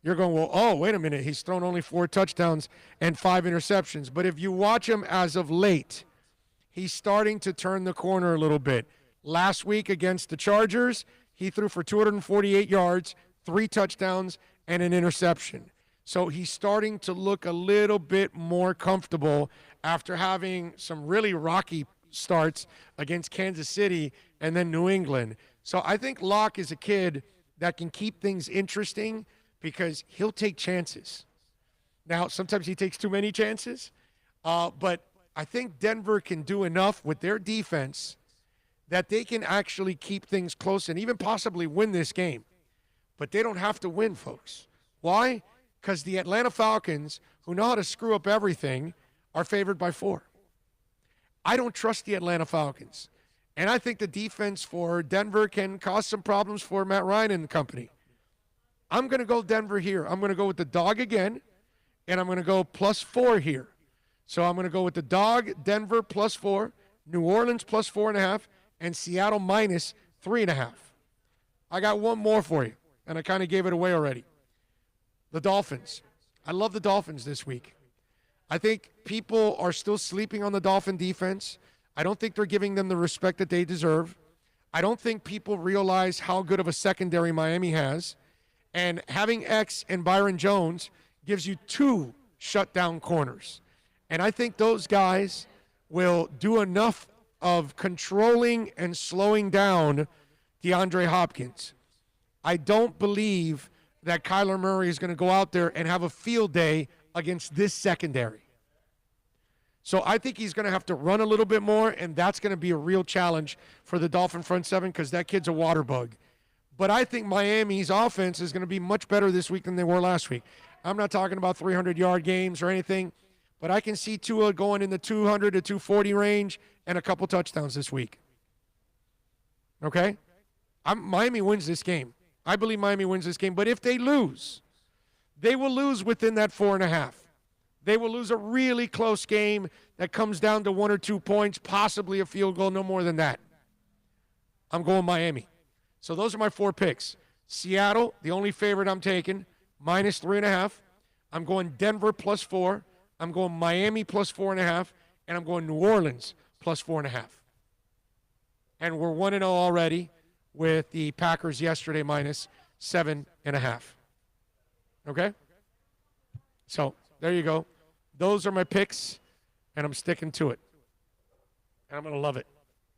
you're going, well, oh, wait a minute. He's thrown only 4 touchdowns and 5 interceptions. But if you watch him as of late, he's starting to turn the corner a little bit. Last week against the Chargers, he threw for 248 yards, 3 touchdowns, and an interception. So he's starting to look a little bit more comfortable after having some really rocky starts against Kansas City and then New England. So I think Locke is a kid that can keep things interesting because he'll take chances. Now, sometimes he takes too many chances, but I think Denver can do enough with their defense that they can actually keep things close and even possibly win this game. But they don't have to win, folks. Why? Because the Atlanta Falcons, who know how to screw up everything, are favored by 4. I don't trust the Atlanta Falcons. And I think the defense for Denver can cause some problems for Matt Ryan and company. I'm going to go Denver here. I'm going to go with the dog again, and I'm going to go plus 4 here. So I'm going to go with the dog, Denver plus 4, New Orleans plus 4.5, and Seattle minus 3.5. I got one more for you, and I kind of gave it away already. The Dolphins. I love the Dolphins this week. I think people are still sleeping on the Dolphin defense. I don't think they're giving them the respect that they deserve. I don't think people realize how good of a secondary Miami has. And having X and Byron Jones gives you 2 shutdown corners. And I think those guys will do enough of controlling and slowing down DeAndre Hopkins. I don't believe that Kyler Murray is going to go out there and have a field day against this secondary. So I think he's going to have to run a little bit more, and that's going to be a real challenge for the Dolphin front seven because that kid's a water bug. But I think Miami's offense is going to be much better this week than they were last week. I'm not talking about 300-yard games or anything, but I can see Tua going in the 200 to 240 range and a couple touchdowns this week. Okay? Miami wins this game. I believe Miami wins this game. But if they lose, they will lose within that 4.5. They will lose a really close game that comes down to 1 or 2 points, possibly a field goal, no more than that. I'm going Miami. So those are my 4 picks. Seattle, the only favorite I'm taking, minus 3.5. I'm going Denver plus 4. I'm going Miami plus 4.5. And I'm going New Orleans plus 4.5. And we're 1-0 already with the Packers yesterday minus 7.5. Okay? So there you go. Those are my picks, and I'm sticking to it. And I'm going to love it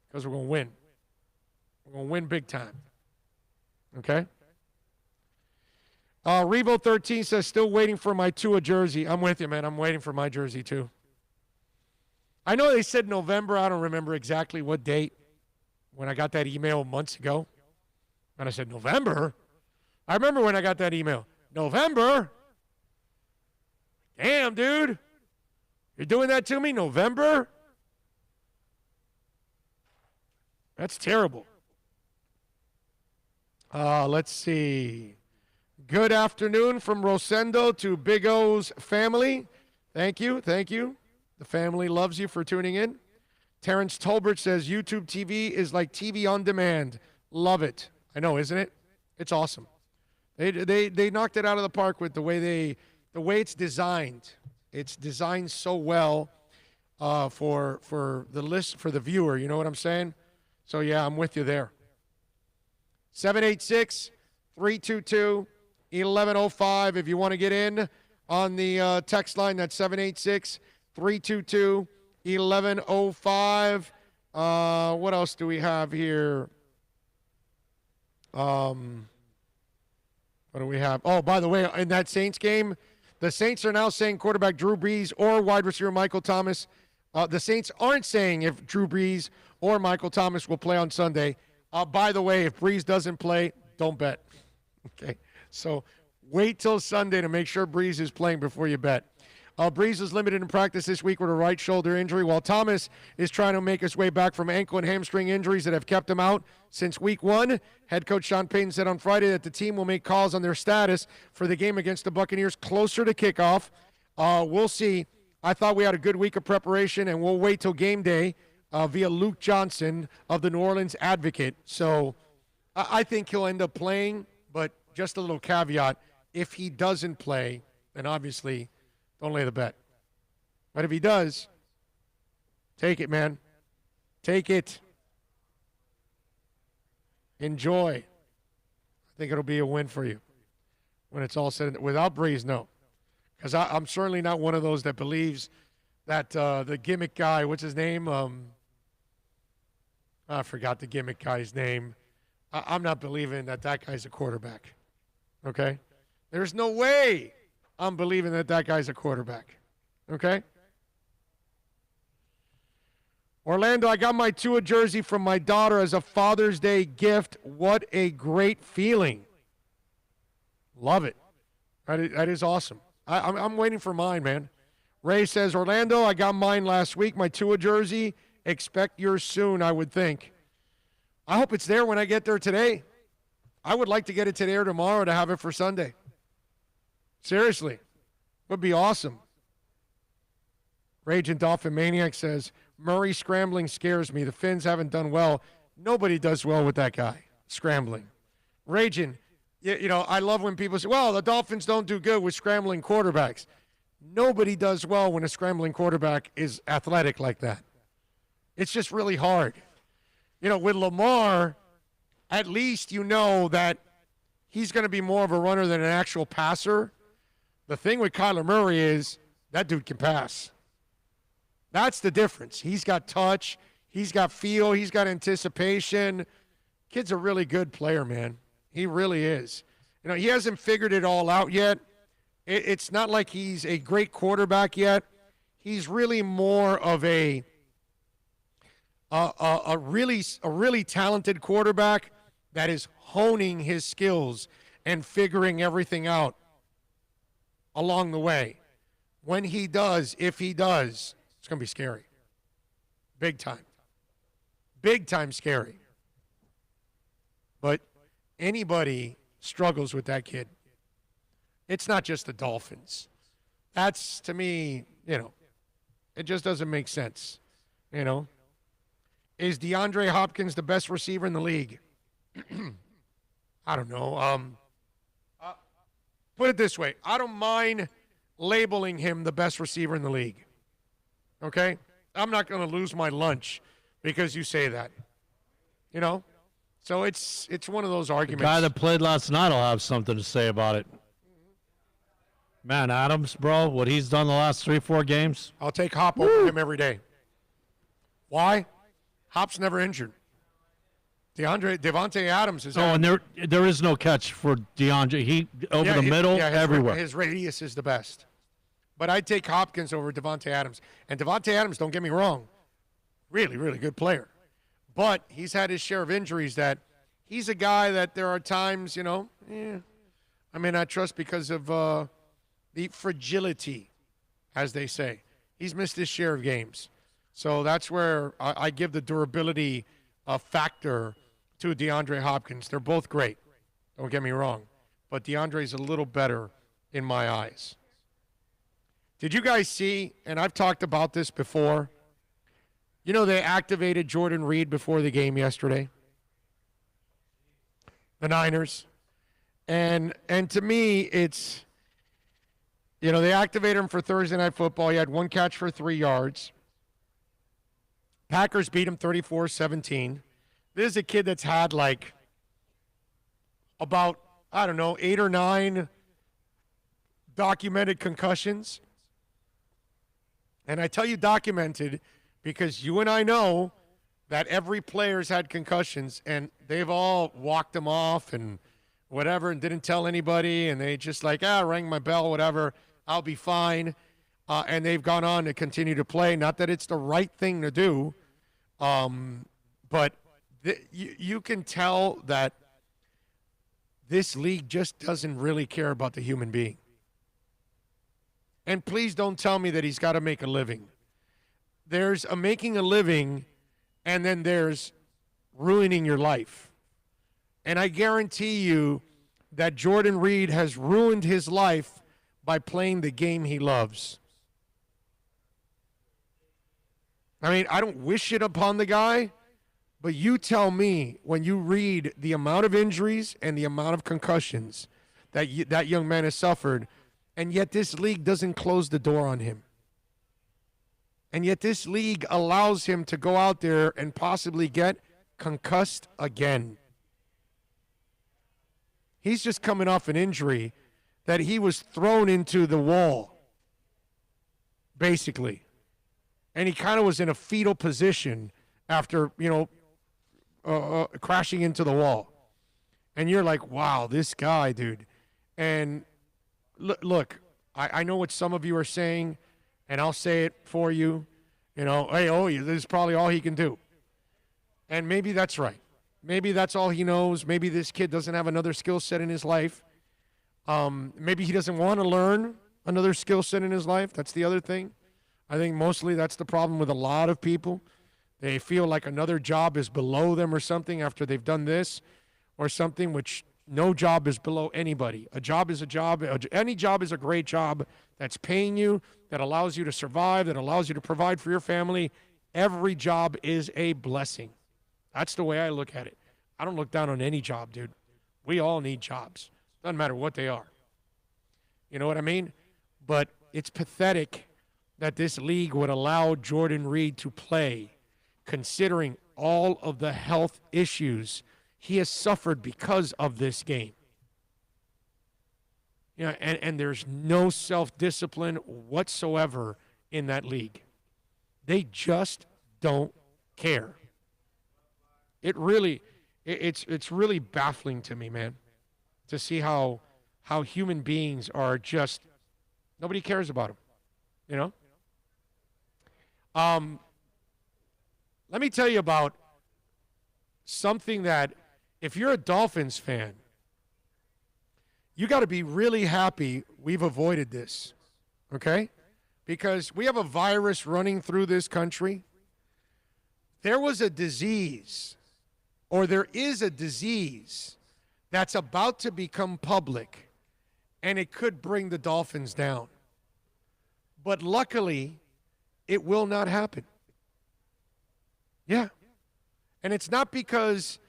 because we're going to win. We're going to win big time. Okay? Revo13 says, still waiting for my Tua jersey. I'm with you, man. I'm waiting for my jersey, too. I know they said November. I don't remember exactly what date when I got that email months ago. And I said, November? I remember when I got that email. November? Damn, dude. You're doing that to me? November? That's terrible. Let's see. Good afternoon from Rosendo to Big O's family. Thank you. Thank you. The family loves you for tuning in. Terrence Tolbert says YouTube TV is like TV on demand. Love it. I know, isn't it? It's awesome. They knocked it out of the park with the way it's designed. It's designed so well for the viewer. You know what I'm saying? So yeah, I'm with you there. 786-322-1105 if you want to get in on the text line. That's 786-322-1105. What else do we have here? What do we have? Oh, by the way, in that Saints game, the Saints are now saying quarterback Drew Brees or wide receiver Michael Thomas. The Saints aren't saying if Drew Brees or Michael Thomas will play on Sunday. By the way, if Brees doesn't play, don't bet. Okay, so wait till Sunday to make sure Brees is playing before you bet. Brees is limited in practice this week with a right shoulder injury, while Thomas is trying to make his way back from ankle and hamstring injuries that have kept him out since week 1. Head coach Sean Payton said on Friday that the team will make calls on their status for the game against the Buccaneers closer to kickoff. We'll see. I thought we had a good week of preparation, and we'll wait till game day via Luke Johnson of the New Orleans Advocate. So I think he'll end up playing, but just a little caveat. If he doesn't play, then obviously don't lay the bet. But if he does, take it, man. Take it. Enjoy. I think it'll be a win for you when it's all said. Without Brees, no. Because I'm certainly not one of those that believes that the gimmick guy, what's his name? I forgot the gimmick guy's name. I'm not believing that guy's a quarterback. Okay? There's no way I'm believing that guy's a quarterback. Okay? Orlando, I got my Tua jersey from my daughter as a Father's Day gift. What a great feeling. Love it. That is awesome. I'm waiting for mine, man. Ray says, Orlando, I got mine last week, my Tua jersey. Expect yours soon, I would think. I hope it's there when I get there today. I would like to get it today or tomorrow to have it for Sunday. Seriously. Would be awesome. Raging Dolphin Maniac says, Murray scrambling scares me. The Finns haven't done well. Nobody does well with that guy, scrambling. Raging, you know, I love when people say, well, the Dolphins don't do good with scrambling quarterbacks. Nobody does well when a scrambling quarterback is athletic like that. It's just really hard. You know, with Lamar, at least you know that he's going to be more of a runner than an actual passer. The thing with Kyler Murray is that dude can pass. That's the difference. He's got touch. He's got feel. He's got anticipation. Kid's a really good player, man. He really is. You know, he hasn't figured it all out yet. It's not like he's a great quarterback yet. He's really more of a really talented quarterback that is honing his skills and figuring everything out along the way. When he does, if he does, it's going to be scary. Big time. Big time scary. But anybody struggles with that kid. It's not just the Dolphins. That's, to me, you know, it just doesn't make sense. You know? Is DeAndre Hopkins the best receiver in the league? I don't know. Put it this way. I don't mind labeling him the best receiver in the league. Okay? I'm not going to lose my lunch because you say that. You know? So it's one of those arguments. The guy that played last night will have something to say about it. Man, Adams, bro, what he's done the last 3-4 games. I'll take Hop over him every day. Why? Hop's never injured. Devontae Adams is. Oh, and there is no catch for DeAndre. He over the middle, everywhere. His radius is the best. But I'd take Hopkins over Devontae Adams. And Devontae Adams, don't get me wrong, really, really good player. But he's had his share of injuries that he's a guy that there are times, you know, I may not trust because of the fragility, as they say. He's missed his share of games. So that's where I give the durability factor to DeAndre Hopkins. They're both great. Don't get me wrong. But DeAndre's a little better in my eyes. Did you guys see, and I've talked about this before, you know they activated Jordan Reed before the game yesterday? The Niners. And to me, it's, you know, they activated him for Thursday Night Football. He had one catch for 3 yards. Packers beat him 34-17. This is a kid that's had like about, 8 or 9 documented concussions. And I tell you documented because you and I know that every player's had concussions, and they've all walked them off and whatever and didn't tell anybody, and they just like, rang my bell, whatever, I'll be fine. And they've gone on to continue to play. Not that it's the right thing to do, but you can tell that this league just doesn't really care about the human being. And please don't tell me that he's got to make a living. There's a making a living, and then there's ruining your life. And I guarantee you that Jordan Reed has ruined his life by playing the game he loves. I mean, I don't wish it upon the guy, but you tell me when you read the amount of injuries and the amount of concussions that that young man has suffered, and yet this league doesn't close the door on him. And yet this league allows him to go out there and possibly get concussed again. He's just coming off an injury that he was thrown into the wall, basically. And he kind of was in a fetal position after, crashing into the wall. And you're like, wow, this guy, dude. And look, I know what some of you are saying, and I'll say it for you. This is probably all he can do. And maybe that's right. Maybe that's all he knows. Maybe this kid doesn't have another skill set in his life. Maybe he doesn't want to learn another skill set in his life. That's the other thing. I think mostly that's the problem with a lot of people. They feel like another job is below them or something after they've done this or something, which no job is below anybody. A job is a job. Any job is a great job that's paying you, that allows you to survive, that allows you to provide for your family. Every job is a blessing. That's the way I look at it. I don't look down on any job, dude. We all need jobs. Doesn't matter what they are. You know what I mean? But it's pathetic that this league would allow Jordan Reed to play, considering all of the health issues he has suffered because of this game. And there's no self-discipline whatsoever in that league. They just don't care. It's really baffling to me, man, to see how human beings are just, nobody cares about them, Let me tell you about something that, if you're a Dolphins fan, you got to be really happy we've avoided this, okay? Because we have a virus running through this country. There was a disease, or there is a disease that's about to become public, and it could bring the Dolphins down. But luckily, it will not happen. Yeah. And it's not because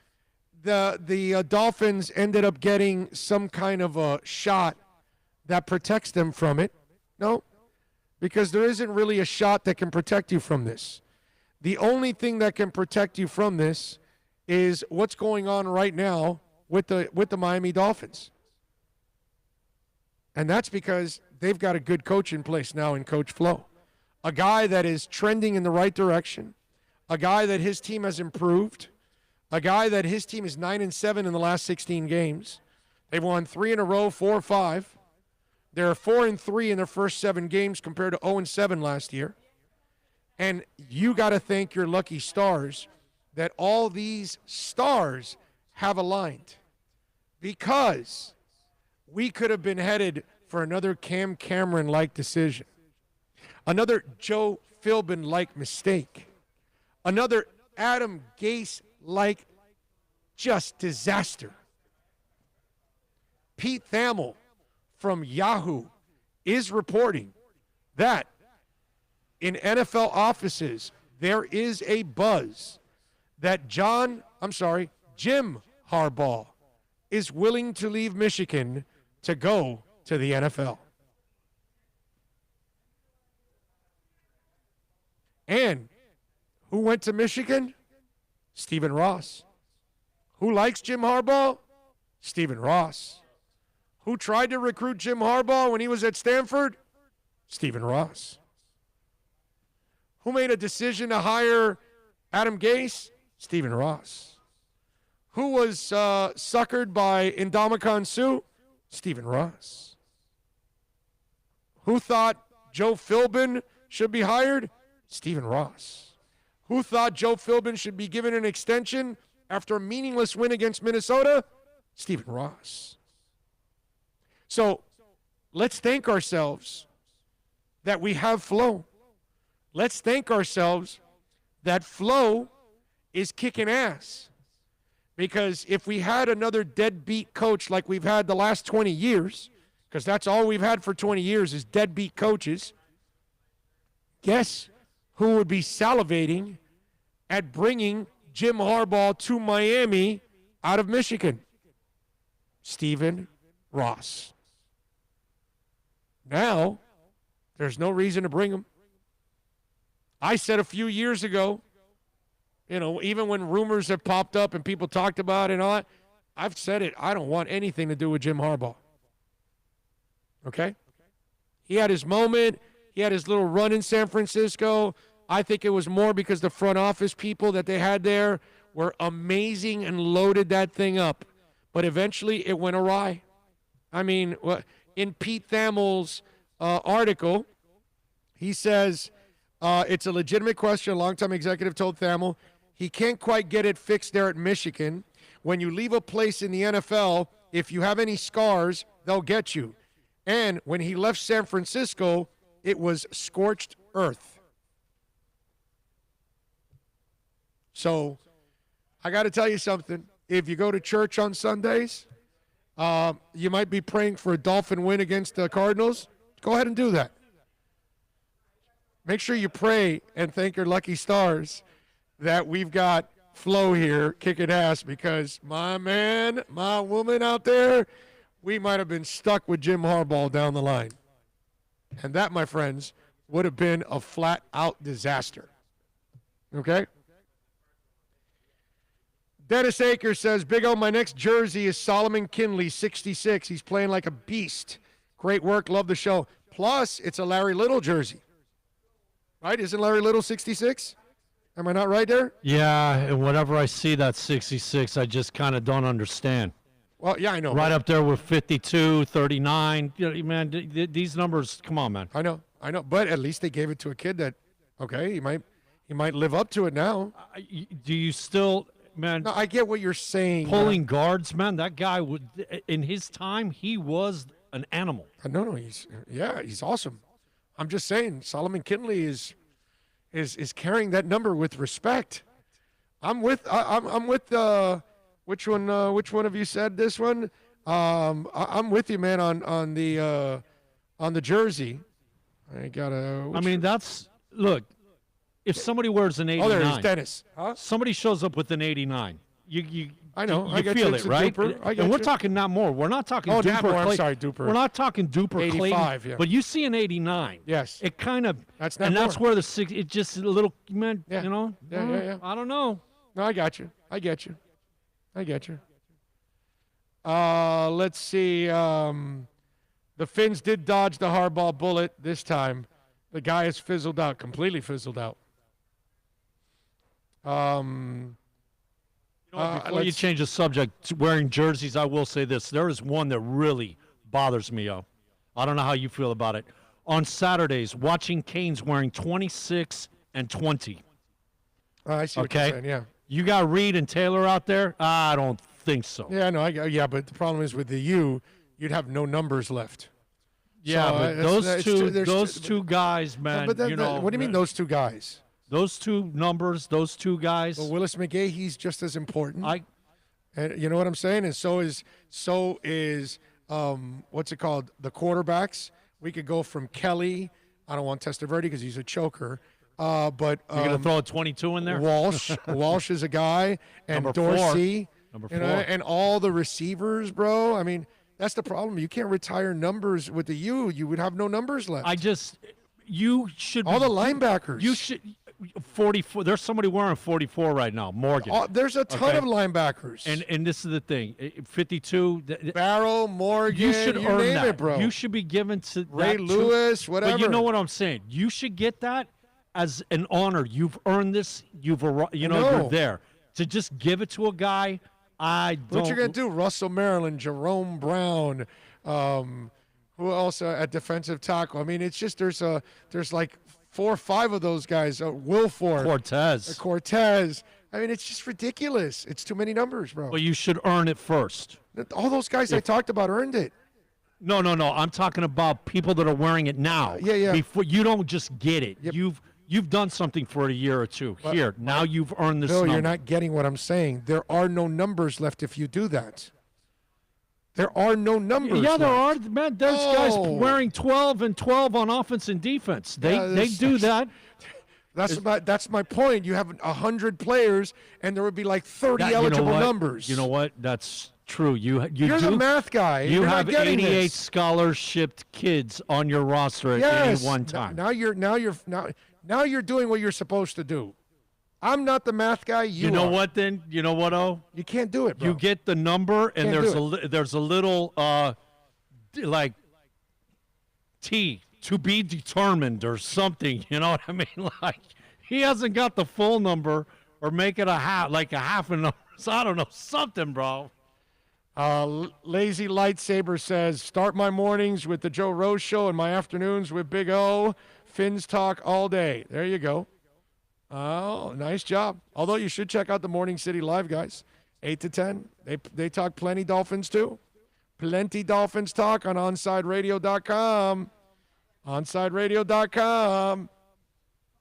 the Dolphins ended up getting some kind of a shot that protects them from it. No, because there isn't really a shot that can protect you from this. The only thing that can protect you from this is what's going on right now with the Miami Dolphins. And that's because they've got a good coach in place now in Coach Flo. A guy that is trending in the right direction. A guy that his team has improved. A guy that his team is 9-7 in the last 16 games. They've won 3 in a row, 4 or 5. They're 4-3 in their first 7 games compared to 0-7 last year. And you got to thank your lucky stars that all these stars have aligned. Because we could have been headed for another Cam Cameron-like decision. Another Joe Philbin-like mistake. Another Adam Gase-like just disaster. Pete Thamel from Yahoo is reporting that in NFL offices there is a buzz that Jim Harbaugh is willing to leave Michigan to go to the NFL. And who went to Michigan? Stephen Ross. Who likes Jim Harbaugh? Stephen Ross. Who tried to recruit Jim Harbaugh when he was at Stanford? Stephen Ross. Who made a decision to hire Adam Gase, Stephen Ross. Who was suckered by Ndamukong Suh? Stephen Ross. Who thought Joe Philbin should be hired? Stephen Ross. Who thought Joe Philbin should be given an extension after a meaningless win against Minnesota? Stephen Ross. So let's thank ourselves that we have flow. Let's thank ourselves that flow is kicking ass. Because if we had another deadbeat coach like we've had the last 20 years, because that's all we've had for 20 years is deadbeat coaches, guess who would be salivating at bringing Jim Harbaugh to Miami out of Michigan? Stephen Ross. Now, there's no reason to bring him. I said a few years ago, even when rumors have popped up and people talked about it and all that, I've said it. I don't want anything to do with Jim Harbaugh. Okay? He had his moment. He had his little run in San Francisco. I think it was more because the front office people that they had there were amazing and loaded that thing up. But eventually it went awry. I mean, in Pete Thamel's article, he says, it's a legitimate question. A longtime executive told Thamel he can't quite get it fixed there at Michigan. When you leave a place in the NFL, if you have any scars, they'll get you. And when he left San Francisco, it was scorched earth. So I got to tell you something. If you go to church on Sundays, you might be praying for a Dolphin win against the Cardinals. Go ahead and do that. Make sure you pray and thank your lucky stars that we've got flow here kicking ass, because my man, my woman out there, we might have been stuck with Jim Harbaugh down the line. And that, my friends, would have been a flat-out disaster. Okay? Dennis Akers says, Big O, my next jersey is Solomon Kinley, 66. He's playing like a beast. Great work. Love the show. Plus, it's a Larry Little jersey. Right? Isn't Larry Little 66? Am I not right there? Yeah, and whenever I see that 66, I just kind of don't understand. Well, yeah, I know. Right up there with 52, 39. Man, these numbers, come on, man. I know. But at least they gave it to a kid that, okay, he might live up to it now. Do you still, man? No, I get what you're saying. Pulling guards, man, that guy, in his time, he was an animal. No, he's awesome. I'm just saying, Solomon Kinley is carrying that number with respect. I'm with which one of you said this one? I'm with you, man, on the jersey. Look, if somebody wears an 89. Oh, there's Dennis. Huh? Somebody shows up with an 89. I know. You I get feel you. it, right? And we're talking not more. We're not talking duper. Not more. I'm sorry, duper. We're not talking duper 85, Clayton. yeah. But you see an 89. Yes. It kind of. That's not and more. that's where the six. It just a little, man. Yeah. You know. Yeah. I don't know. No, I got you. Let's see. The Finns did dodge the Harbaugh bullet this time. The guy has fizzled out, completely fizzled out. Before you change the subject, wearing jerseys, I will say this. There is one that really bothers me, I don't know how you feel about it. On Saturdays, watching Canes wearing 26 and 20. I see what you're saying, yeah. You got Reed and Taylor out there? I don't think so. Yeah, no, but the problem is with the you'd have no numbers left. Yeah, so but those two guys, man. What do you mean those two guys? Those two numbers, those two guys. Well, Willis McGahee, he's just as important. And you know what I'm saying? And so is what's it called? The quarterbacks. We could go from Kelly. I don't want Testaverde because he's a choker. But you're gonna throw a 22 in there. Walsh is a guy, and Number Dorsey, Number 4. And all the receivers, bro. I mean, that's the problem. You can't retire numbers with the U. You would have no numbers left. You should. All the linebackers. You should. 44. There's somebody wearing 44 right now. Morgan. There's a ton of linebackers. And this is the thing. 52. Barrow, Morgan. You should earn name that, it, bro. You should be given to Ray Lewis, whatever. But you know what I'm saying. You should get that as an honor. You've earned this. You're there. To just give it to a guy, I don't. What you gonna do? Russell Maryland, Jerome Brown, who else at defensive tackle? I mean, it's just there's like 4 or 5 of those guys. Wilford, Cortez. I mean, it's just ridiculous. It's too many numbers, bro. Well, you should earn it first. All those guys I talked about earned it. No. I'm talking about people that are wearing it now. Yeah. Before you don't just get it. Yep. You've done something for a year or two. Now you've earned this. Bill, number. you're not getting what I'm saying. There are no numbers left if you do that. There are no numbers. Yeah, there are. left. Man, there's guys wearing 12 and 12 on offense and defense. They do that. That's my point. You have 100 players, and there would be like 30 eligible numbers. You know what? That's true. You're the math guy. You have 88 this. scholarship kids on your roster at any one time. Now you're doing what you're supposed to do. I'm not the math guy. You know are. what? Then you know what? You can't do it, bro. You get the number, and there's a little like T to be determined or something. You know what I mean? Like he hasn't got the full number, or make it a half a number. So I don't know, something, bro. Lazy Lightsaber says, start my mornings with the Joe Rose Show and my afternoons with Big O. Fins talk all day. There you go. Oh, nice job. Although you should check out the Morning City Live, guys. 8 to 10. They talk plenty Dolphins, too. Plenty Dolphins talk on OnsideRadio.com. OnsideRadio.com.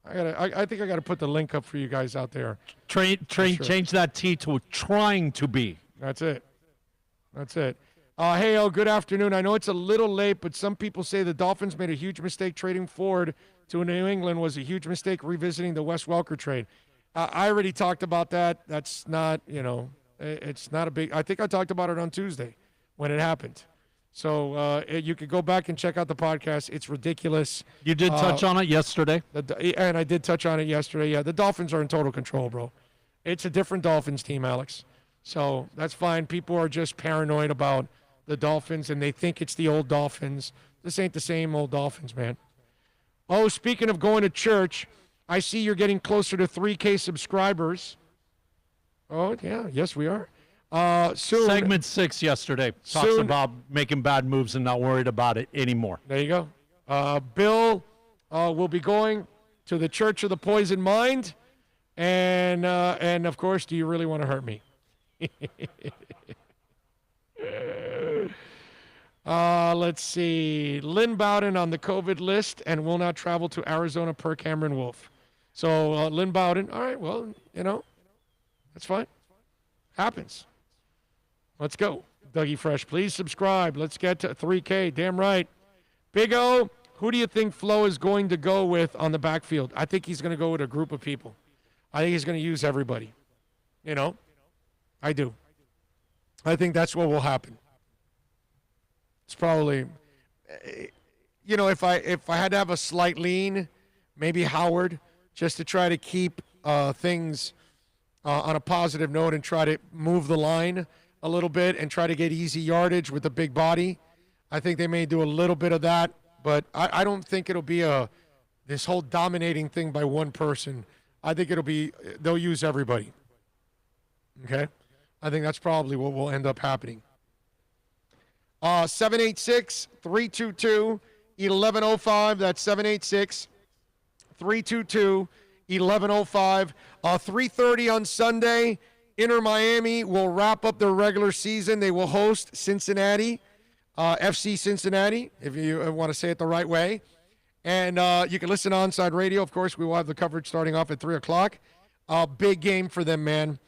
I think I got to put the link up for you guys out there. Change that T to trying to be. That's it. Hey, good afternoon. I know it's a little late, but some people say the Dolphins made a huge mistake trading Ford to New England was a huge mistake revisiting the Wes Welker trade. I already talked about that. That's not, it's not a big – I think I talked about it on Tuesday when it happened. So you could go back and check out the podcast. It's ridiculous. You did touch on it yesterday. And I did touch on it yesterday. Yeah, the Dolphins are in total control, bro. It's a different Dolphins team, Alex. So that's fine. People are just paranoid about the Dolphins, and they think it's the old Dolphins. This ain't the same old Dolphins, man. Oh, speaking of going to church, I see you're getting closer to 3K subscribers. Oh, yeah. Yes, we are. Soon. Segment 6 yesterday talks about making bad moves and not worried about it anymore. There you go. Bill will be going to the Church of the Poison Mind. And of course, do you really want to hurt me? Let's see. Lynn Bowden on the COVID list and will not travel to Arizona per Cameron Wolf. So Lynn Bowden, all right, well, that's fine. Happens. Let's go. Dougie Fresh, please subscribe. Let's get to 3K. Damn right. Big O, who do you think Flo is going to go with on the backfield? I think he's going to go with a group of people. I think he's going to use everybody. I do. I think that's what will happen. It's probably, if I had to have a slight lean, maybe Howard, just to try to keep things on a positive note and try to move the line a little bit and try to get easy yardage with a big body. I think they may do a little bit of that, but I don't think it'll be this whole dominating thing by one person. I think they'll use everybody. Okay? I think that's probably what will end up happening. 786-322-1105. That's 786-322-1105. 3:30 on Sunday. Inter Miami will wrap up their regular season. They will host Cincinnati, FC Cincinnati, if you want to say it the right way. And you can listen to Onside Radio. Of course, we will have the coverage starting off at 3 o'clock. Big game for them, man.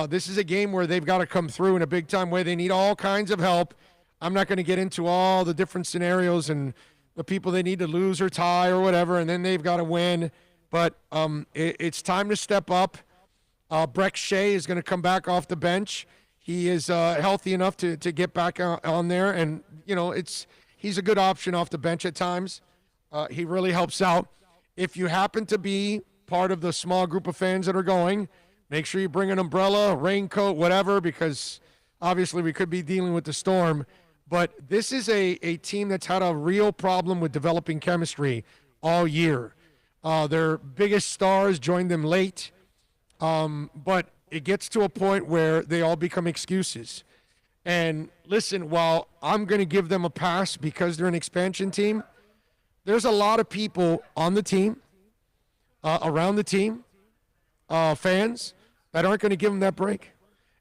This is a game where they've got to come through in a big-time way. They need all kinds of help. I'm not going to get into all the different scenarios and the people they need to lose or tie or whatever, and then they've got to win. But it's time to step up. Breck Shea is going to come back off the bench. He is healthy enough to get back on there, and he's a good option off the bench at times. He really helps out. If you happen to be part of the small group of fans that are going, make sure you bring an umbrella, a raincoat, whatever, because obviously we could be dealing with the storm. But this is a team that's had a real problem with developing chemistry all year. Their biggest stars joined them late. But it gets to a point where they all become excuses. And listen, while I'm going to give them a pass because they're an expansion team, there's a lot of people on the team, around the team, fans, that aren't going to give them that break.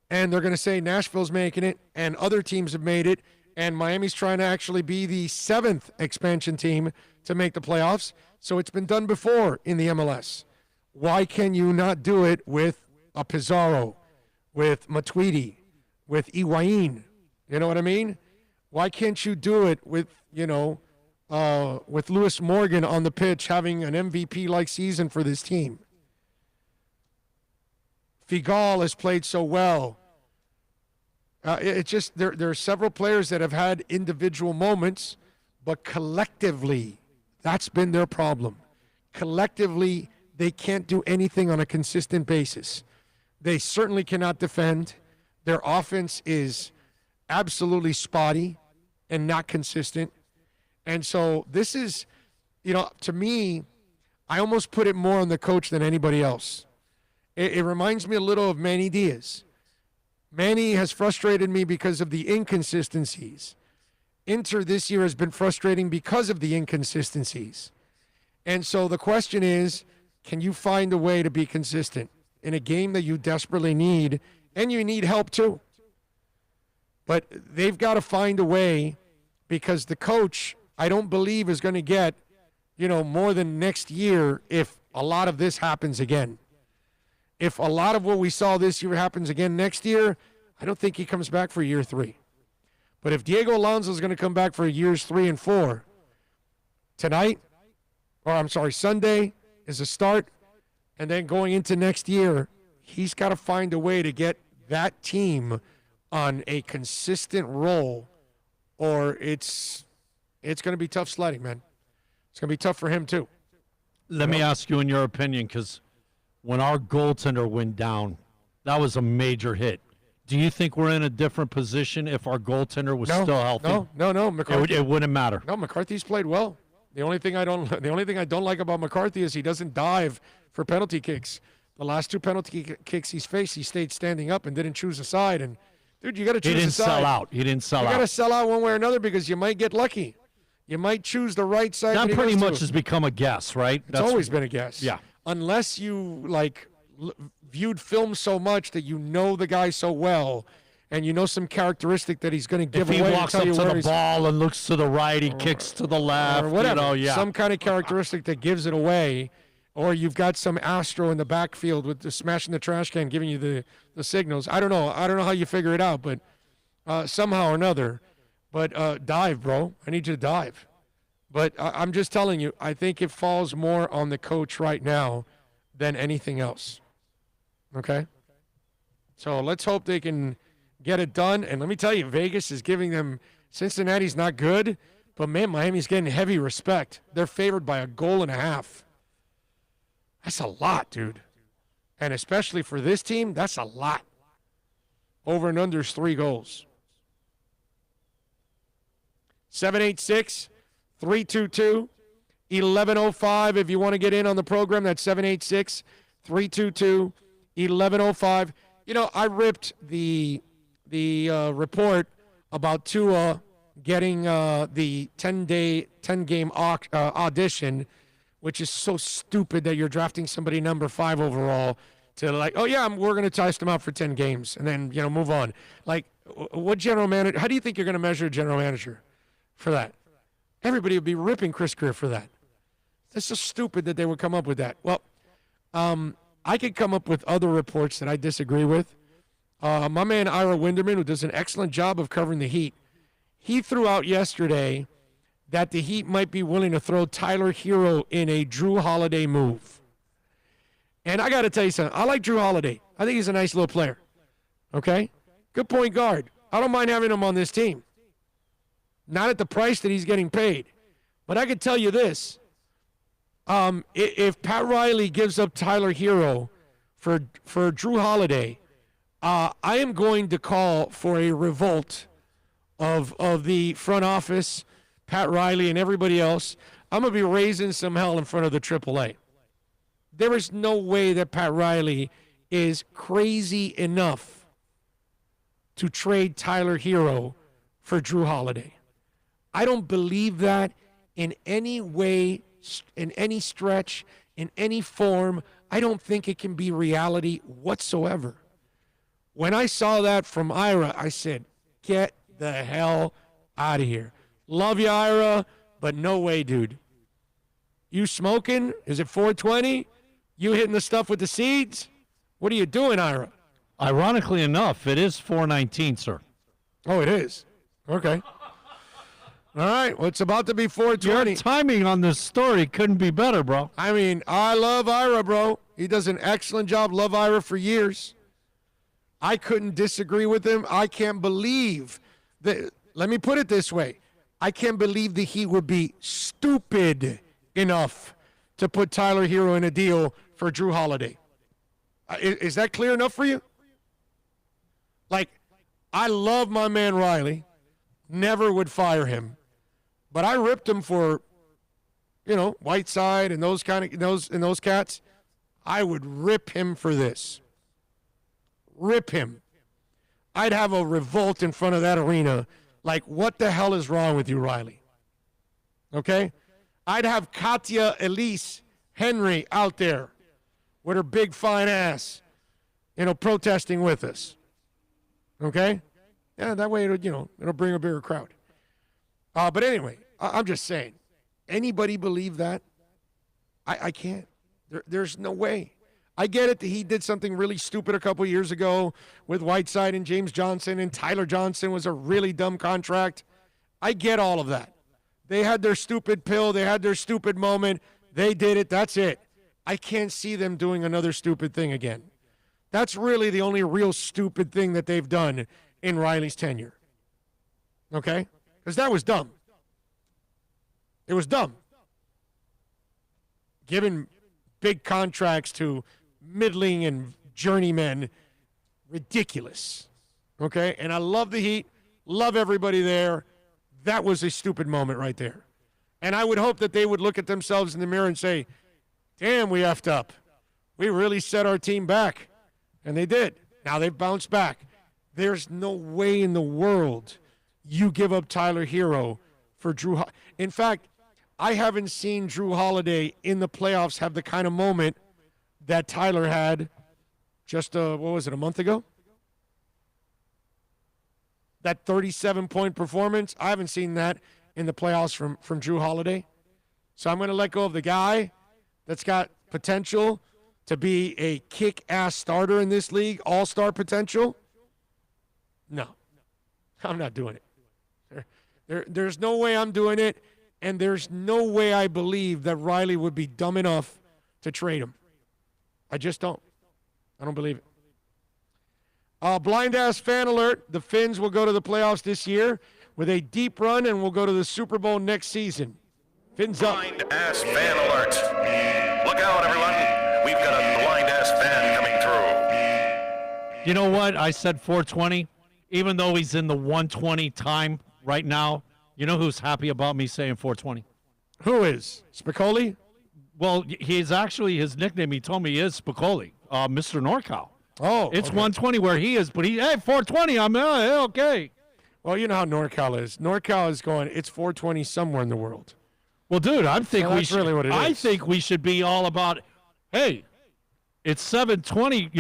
And they're going to say Nashville's making it, and other teams have made it, and Miami's trying to actually be the 7th expansion team to make the playoffs. So it's been done before in the MLS. Why can you not do it with a Pizarro, with Matuidi, with Higuain? You know what I mean? Why can't you do it with, with Lewis Morgan on the pitch having an MVP-like season for this team? Figal has played so well. It's just there are several players that have had individual moments, but collectively, that's been their problem. Collectively, they can't do anything on a consistent basis. They certainly cannot defend. Their offense is absolutely spotty and not consistent. And so this is, to me, I almost put it more on the coach than anybody else. It reminds me a little of Manny Diaz. Manny has frustrated me because of the inconsistencies. Inter this year has been frustrating because of the inconsistencies. And so the question is, can you find a way to be consistent in a game that you desperately need, and you need help too? But they've got to find a way, because the coach, I don't believe, is going to get, more than next year if a lot of this happens again. If a lot of what we saw this year happens again next year, I don't think he comes back for year 3. But if Diego Alonso is going to come back for years 3 and 4, Sunday is a start, and then going into next year, he's got to find a way to get that team on a consistent roll, or it's going to be tough sledding, man. It's going to be tough for him too. Let me ask you in your opinion, because when our goaltender went down, that was a major hit. Do you think we're in a different position if our goaltender was still healthy? No. McCarthy, it wouldn't matter. No, McCarthy's played well. The only thing I don't like about McCarthy is he doesn't dive for penalty kicks. The last 2 penalty kicks he's faced, he stayed standing up and didn't choose a side. And dude, you got to choose a side. He didn't sell out. You got to sell out one way or another, because you might get lucky. You might choose the right side. That pretty much has become a guess, right? It's always been a guess. Yeah. Unless you viewed film so much that you know the guy so well, and you know some characteristic that he's going to give away. If he walks up to the ball and looks to the right, he kicks to the left, or whatever. Some kind of characteristic that gives it away, or you've got some Astro in the backfield with the smashing the trash can, giving you the signals. I don't know how you figure it out, but somehow or another. But dive, bro. I need you to dive. But I'm just telling you, I think it falls more on the coach right now than anything else. Okay? So let's hope they can get it done. And let me tell you, Vegas is giving them – Cincinnati's not good, but, man, Miami's getting heavy respect. They're favored by 1.5 goals. That's a lot, dude. And especially for this team, that's a lot. Over and under is 3 goals. 786-322-1105. If you want to get in on the program, that's 786-322-1105. I ripped the report about Tua getting the 10-game audition, which is so stupid that you're drafting somebody number 5 overall to we're going to test him out for 10 games and then, move on. Like, what general manager, how do you think you're going to measure a general manager for that? Everybody would be ripping Chris Greer for that. It's so stupid that they would come up with that. Well, I could come up with other reports that I disagree with. My man Ira Winderman, who does an excellent job of covering the Heat, he threw out yesterday that the Heat might be willing to throw Tyler Hero in a Drew Holiday move. And I got to tell you something. I like Drew Holiday. I think he's a nice little player. Okay? Good point guard. I don't mind having him on this team. Not at the price that he's getting paid. But I can tell you this. If Pat Riley gives up Tyler Hero for Drew Holiday, I am going to call for a revolt of the front office, Pat Riley, and everybody else. I'm going to be raising some hell in front of the AAA. there is no way that Pat Riley is crazy enough to trade Tyler Hero for Drew Holiday. I don't believe that in any way, in any stretch, in any form. I don't think it can be reality whatsoever. When I saw that from Ira, I said, get the hell out of here. Love you, Ira, but no way, dude. You smoking? Is it 420? You hitting the stuff with the seeds? What are you doing, Ira? Ironically enough, it is 419, sir. Oh, it is? Okay. All right. Well, it's about to be 420. Your timing on this story couldn't be better, bro. I mean, I love Ira, bro. He does an excellent job. Love Ira for years. I couldn't disagree with him. I can't believe that. Let me put it this way. I can't believe that he would be stupid enough to put Tyler Hero in a deal for Drew Holiday. Is that clear enough for you? Like, I love my man Riley. Never would fire him. But I ripped him for, Whiteside and those those cats. I would rip him for this. Rip him. I'd have a revolt in front of that arena. Like, what the hell is wrong with you, Riley? Okay? I'd have Katya Elise Henry out there with her big fine ass, protesting with us. Okay? Yeah, that way it'll bring a bigger crowd. But anyway, I'm just saying, anybody believe that? I can't. There's no way. I get it that he did something really stupid a couple years ago with Whiteside and James Johnson, and Tyler Johnson was a really dumb contract. I get all of that. They had their stupid pill. They had their stupid moment. They did it. That's it. I can't see them doing another stupid thing again. That's really the only real stupid thing that they've done in Riley's tenure. Okay? Because that was dumb. It was dumb. Giving big contracts to middling and journeymen, ridiculous. Okay? And I love the Heat, love everybody there. That was a stupid moment right there. And I would hope that they would look at themselves in the mirror and say, damn, we effed up. We really set our team back. And they did. Now they've bounced back. There's no way in the world you give up Tyler Hero for Drew. In fact, I haven't seen Drew Holiday in the playoffs have the kind of moment that Tyler had just, a month ago? That 37-point performance, I haven't seen that in the playoffs from Drew Holiday. So I'm going to let go of the guy that's got potential to be a kick-ass starter in this league, all-star potential. No, I'm not doing it. There's no way I'm doing it, and there's no way I believe that Riley would be dumb enough to trade him. I just don't. I don't believe it. Blind-ass fan alert. The Finns will go to the playoffs this year with a deep run and will go to the Super Bowl next season. Fins up. Blind-ass fan alert. Look out, everyone. We've got a blind-ass fan coming through. You know what? I said 420. Even though he's in the 120 time right now, you know who's happy about me saying 420? Who is? Spicoli? Well, he's actually, his nickname, he told me, is Spicoli, Mr. NorCal. Oh, it's okay. 120 where he is, but 420, I'm okay. Well, you know how NorCal is. NorCal is going, it's 420 somewhere in the world. Well, dude, I think that's really what it is. I think we should be all about, hey, it's 720,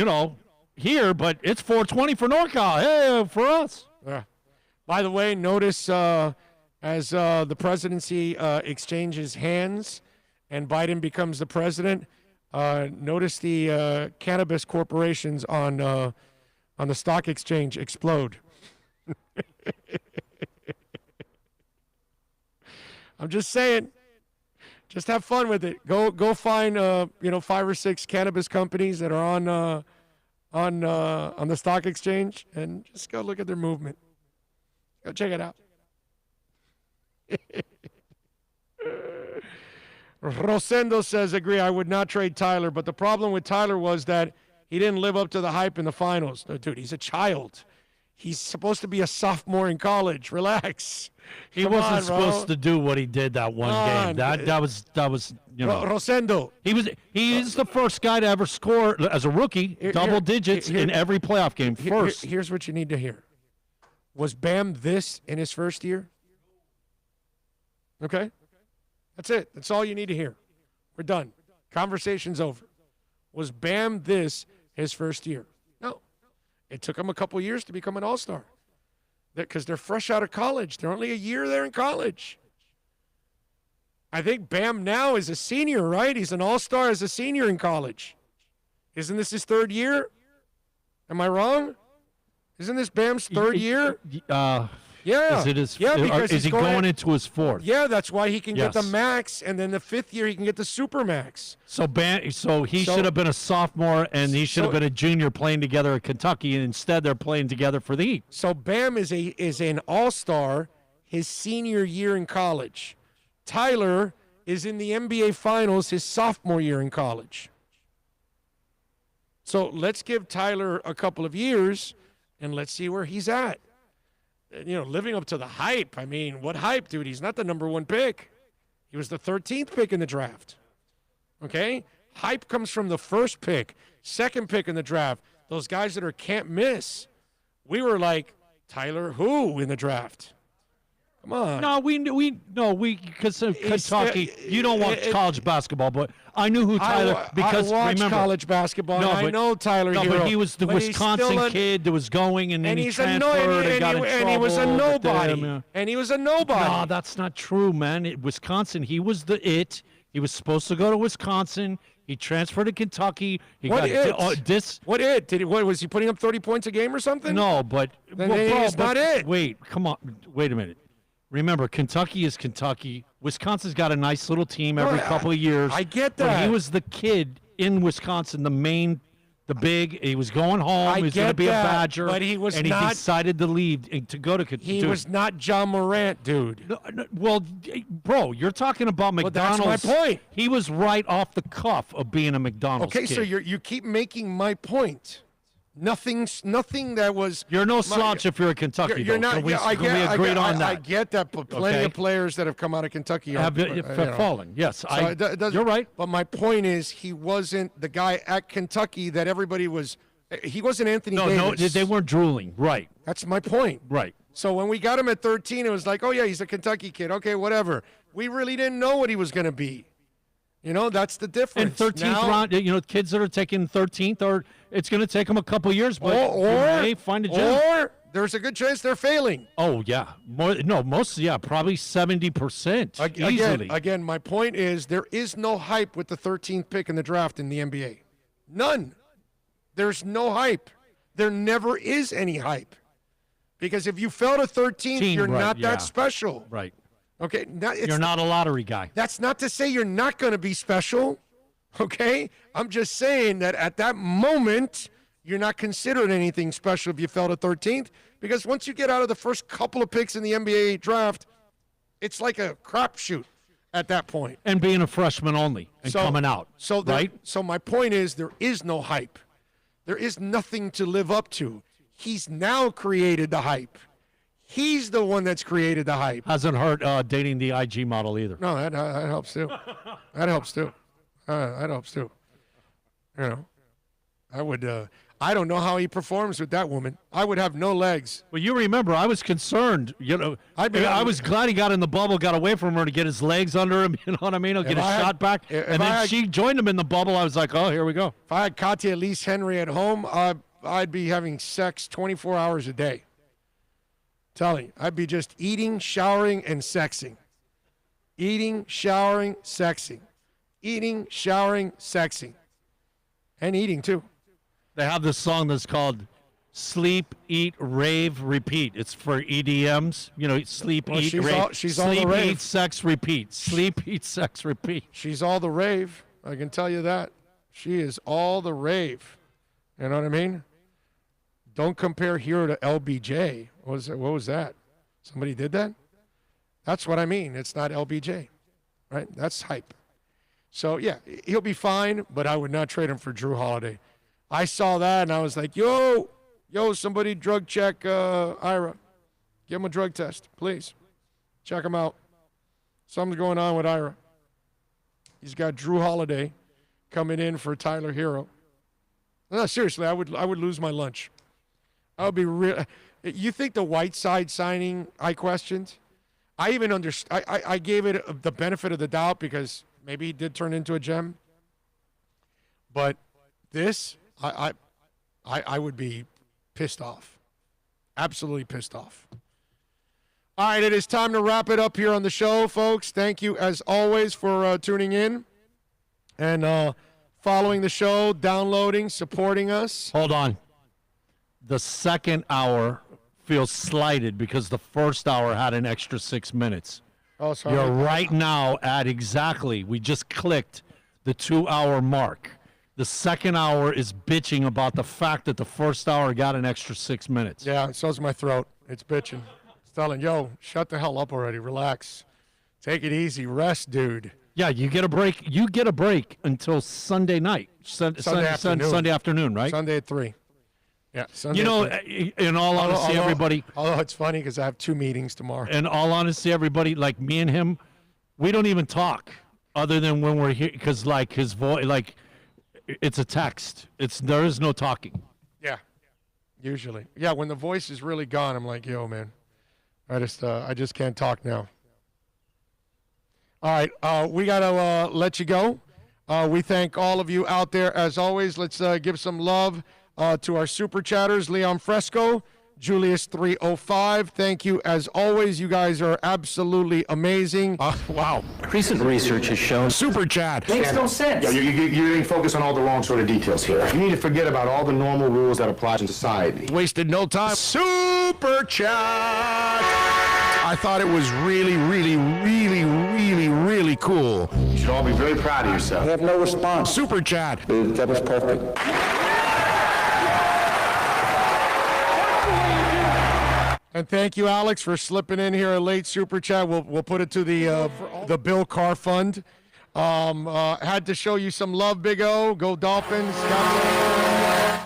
here, but it's 420 for NorCal. Hey, for us. Yeah. By the way, notice as the presidency exchanges hands and Biden becomes the president, notice the cannabis corporations on the stock exchange explode. I'm just saying. Just have fun with it. Go find 5 or 6 cannabis companies that are on the stock exchange and just go look at their movement. Go check it out. Rosendo says, agree, I would not trade Tyler, but the problem with Tyler was that he didn't live up to the hype in the finals. No, dude, he's a child. He's supposed to be a sophomore in college. Relax. He Come wasn't on, bro. supposed to do what he did that one game. That was Rosendo. He is the first guy to ever score as a rookie double digits in every playoff game. Here's what you need to hear. Was Bam this in his first year? Okay? That's it. That's all you need to hear. We're done. Conversation's over. Was Bam this his first year? No. It took him a couple years to become an all-star. Because they're fresh out of college. They're only a year there in college. I think Bam now is a senior, right? He's an all-star as a senior in college. Isn't this his third year? Am I wrong? Isn't this Bam's third year? Yeah. Is he going into his fourth? Yeah, that's why he can get the max, and then the fifth year he can get the super max. So he should have been a sophomore, and he should have been a junior playing together at Kentucky, and instead they're playing together for the Heat. So Bam is an all-star his senior year in college. Tyler is in the NBA Finals his sophomore year in college. So let's give Tyler a couple of years, and let's see where he's at. Living up to the hype. I mean, what hype, dude? He's not the number one pick. He was the 13th pick in the draft. Okay? Hype comes from the first pick, second pick in the draft. Those guys that are can't miss. We were like, Tyler who in the draft? Come on. No, because of Kentucky. You don't watch college basketball, but I knew who Tyler because I watch remember college basketball. No, I know Tyler. No, but he was the Wisconsin kid that was going, and then he transferred and got in trouble. And he was a nobody. And he was a nobody. No, that's not true, man. Wisconsin, he was the it. He was supposed to go to Wisconsin. He transferred to Kentucky. What it? Was he putting up 30 points a game or something? No, but it's not it. Wait, come on. Wait a minute. Remember, Kentucky is Kentucky. Wisconsin's got a nice little team every couple of years. I get that. When he was the kid in Wisconsin, the big. He was going home. He was going to be a Badger. But he was and not. He decided to leave to go to Kentucky. He was not John Morant, dude. No, well, bro, you're talking about McDonald's. Well, that's my point. He was right off the cuff of being a McDonald's kid. So you keep making my point. Nothing that was. You're no slouch if you're a Kentucky. You're not. Can we agree on that? I get that, but plenty of players that have come out of Kentucky have fallen. Yes, you're right. But my point is, he wasn't the guy at Kentucky that everybody was. He wasn't Anthony Davis. No, they weren't drooling. Right. That's my point. Right. So when we got him at 13, it was like, oh yeah, he's a Kentucky kid. Okay, whatever. We really didn't know what he was going to be. That's the difference. And 13th round, kids that are taking 13th, or it's going to take them a couple years, but they find a gem. Or there's a good chance they're failing. Oh yeah, probably 70% easily. Again, my point is there is no hype with the 13th pick in the draft in the NBA. None. There's no hype. There never is any hype. Because if you fell to 13th, you're not that special. Right. Okay, you're not a lottery guy. That's not to say you're not going to be special, okay? I'm just saying that at that moment, you're not considered anything special if you fell to 13th, because once you get out of the first couple of picks in the NBA draft, it's like a crapshoot at that point. And being a freshman only and coming out, right? So my point is there is no hype. There is nothing to live up to. He's now created the hype. He's the one that's created the hype. Hasn't hurt dating the IG model either. No, that helps too. That helps too. That helps too. I would. I don't know how he performs with that woman. I would have no legs. Well, you remember, I was concerned. I was glad he got in the bubble, got away from her to get his legs under him. You know what I mean? He'll get a shot back. And then she joined him in the bubble. I was like, oh, here we go. If I had Katya Elise Henry at home, I'd be having sex 24 hours a day. Telling you, I'd be just eating, showering, and sexing. Eating, showering, sexing. Eating, showering, sexing. And eating, too. They have this song that's called Sleep, Eat, Rave, Repeat. It's for EDMs. Sleep, eat, rave. She's sleep, all the rave. Eat, sex, repeat. Sleep, eat, sex, repeat. She's all the rave. I can tell you that. She is all the rave. You know what I mean? Don't compare Hero to LBJ. What was that? Somebody did that? That's what I mean. It's not LBJ, right? That's hype. So, yeah, he'll be fine, but I would not trade him for Drew Holiday. I saw that, and I was like, yo, Yo, somebody drug check Ira. Give him a drug test, please. Check him out. Something's going on with Ira. He's got Drew Holiday coming in for Tyler Hero. No, seriously, I would lose my lunch. I would be real. You think the Whiteside signing I questioned? I even understand. I gave it the benefit of the doubt because maybe he did turn into a gem. But this, I would be pissed off. Absolutely pissed off. All right, it is time to wrap it up here on the show, folks. Thank you, as always, for tuning in and following the show, downloading, supporting us. Hold on. The second hour feels slighted because the first hour had an extra 6 minutes. Oh, sorry. You're right now at exactly, we just clicked the 2-hour mark. The second hour is bitching about the fact that the first hour got an extra 6 minutes. Yeah, so's my throat. It's bitching. It's telling, yo, shut the hell up already. Relax. Take it easy. Rest, dude. Yeah, you get a break. You get a break until Sunday night. Sunday afternoon, right? Sunday at 3. Yeah. Sunday You know, at 3. in all honesty, everybody. Although it's funny because I have 2 meetings tomorrow. In all honesty, everybody, like me and him, we don't even talk other than when we're here because, like, his voice, like, it's a text. There is no talking. Yeah. Usually. Yeah, when the voice is really gone, I'm like, yo, man, I just can't talk now. All right, we got to let you go. We thank all of you out there. As always, let's give some love to our super chatters, Leon Fresco, Julius 305. Thank you, as always. You guys are absolutely amazing. Wow. Recent research has shown Super chat. makes no sense. Yeah, you're getting focused on all the wrong sort of details here. You need to forget about all the normal rules that apply in society. Wasted no time. Super chat. I thought it was really, really, really, really, really cool. You should all be very proud of yourself. I have no response. Super chat. That was perfect. And thank you, Alex, for slipping in here a late super chat. We'll put it to the Bill Carr Fund. Had to show you some love, Big O. Go Dolphins.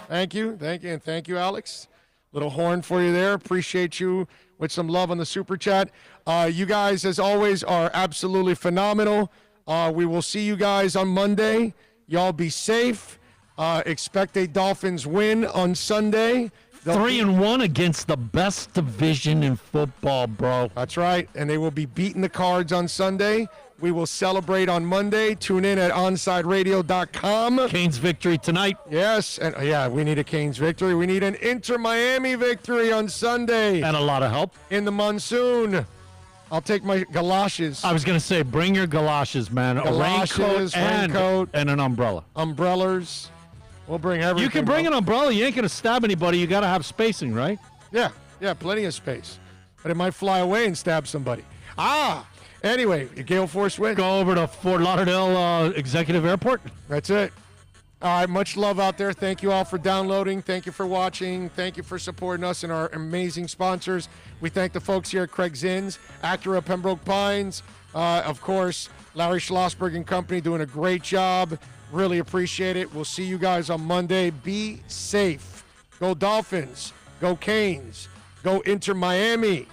Thank you, and thank you, Alex. Little horn for you there. Appreciate you with some love on the super chat. You guys, as always, are absolutely phenomenal. We will see you guys on Monday. Y'all be safe. Expect a Dolphins win on Sunday. 3-1 against the best division in football, bro. That's right, and they will be beating the Cards on Sunday. We will celebrate on Monday. Tune in at onsideradio.com. Canes victory tonight. Yes, and we need a Canes victory. We need an Inter Miami victory on Sunday. And a lot of help. In the monsoon. I'll take my galoshes. I was going to say, bring your galoshes, man. Galoshes, a raincoat, and an umbrella. Umbrellas. We'll bring everything. You can bring an umbrella. You ain't going to stab anybody. You got to have spacing, right? Yeah, plenty of space. But it might fly away and stab somebody. Anyway, Gale Force win. Go over to Fort Lauderdale Executive Airport. That's it. All right, much love out there. Thank you all for downloading. Thank you for watching. Thank you for supporting us and our amazing sponsors. We thank the folks here at Craig Zinn's, Acura Pembroke Pines. Of course, Larry Schlossberg and company doing a great job. Really appreciate it. We'll see you guys on Monday. Be safe. Go Dolphins. Go Canes. Go Inter Miami.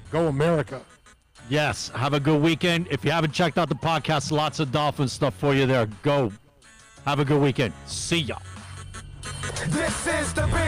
Go America. Yes, have a good weekend. If you haven't checked out the podcast, lots of Dolphin stuff for you there. Go. Have a good weekend. See ya. This is the big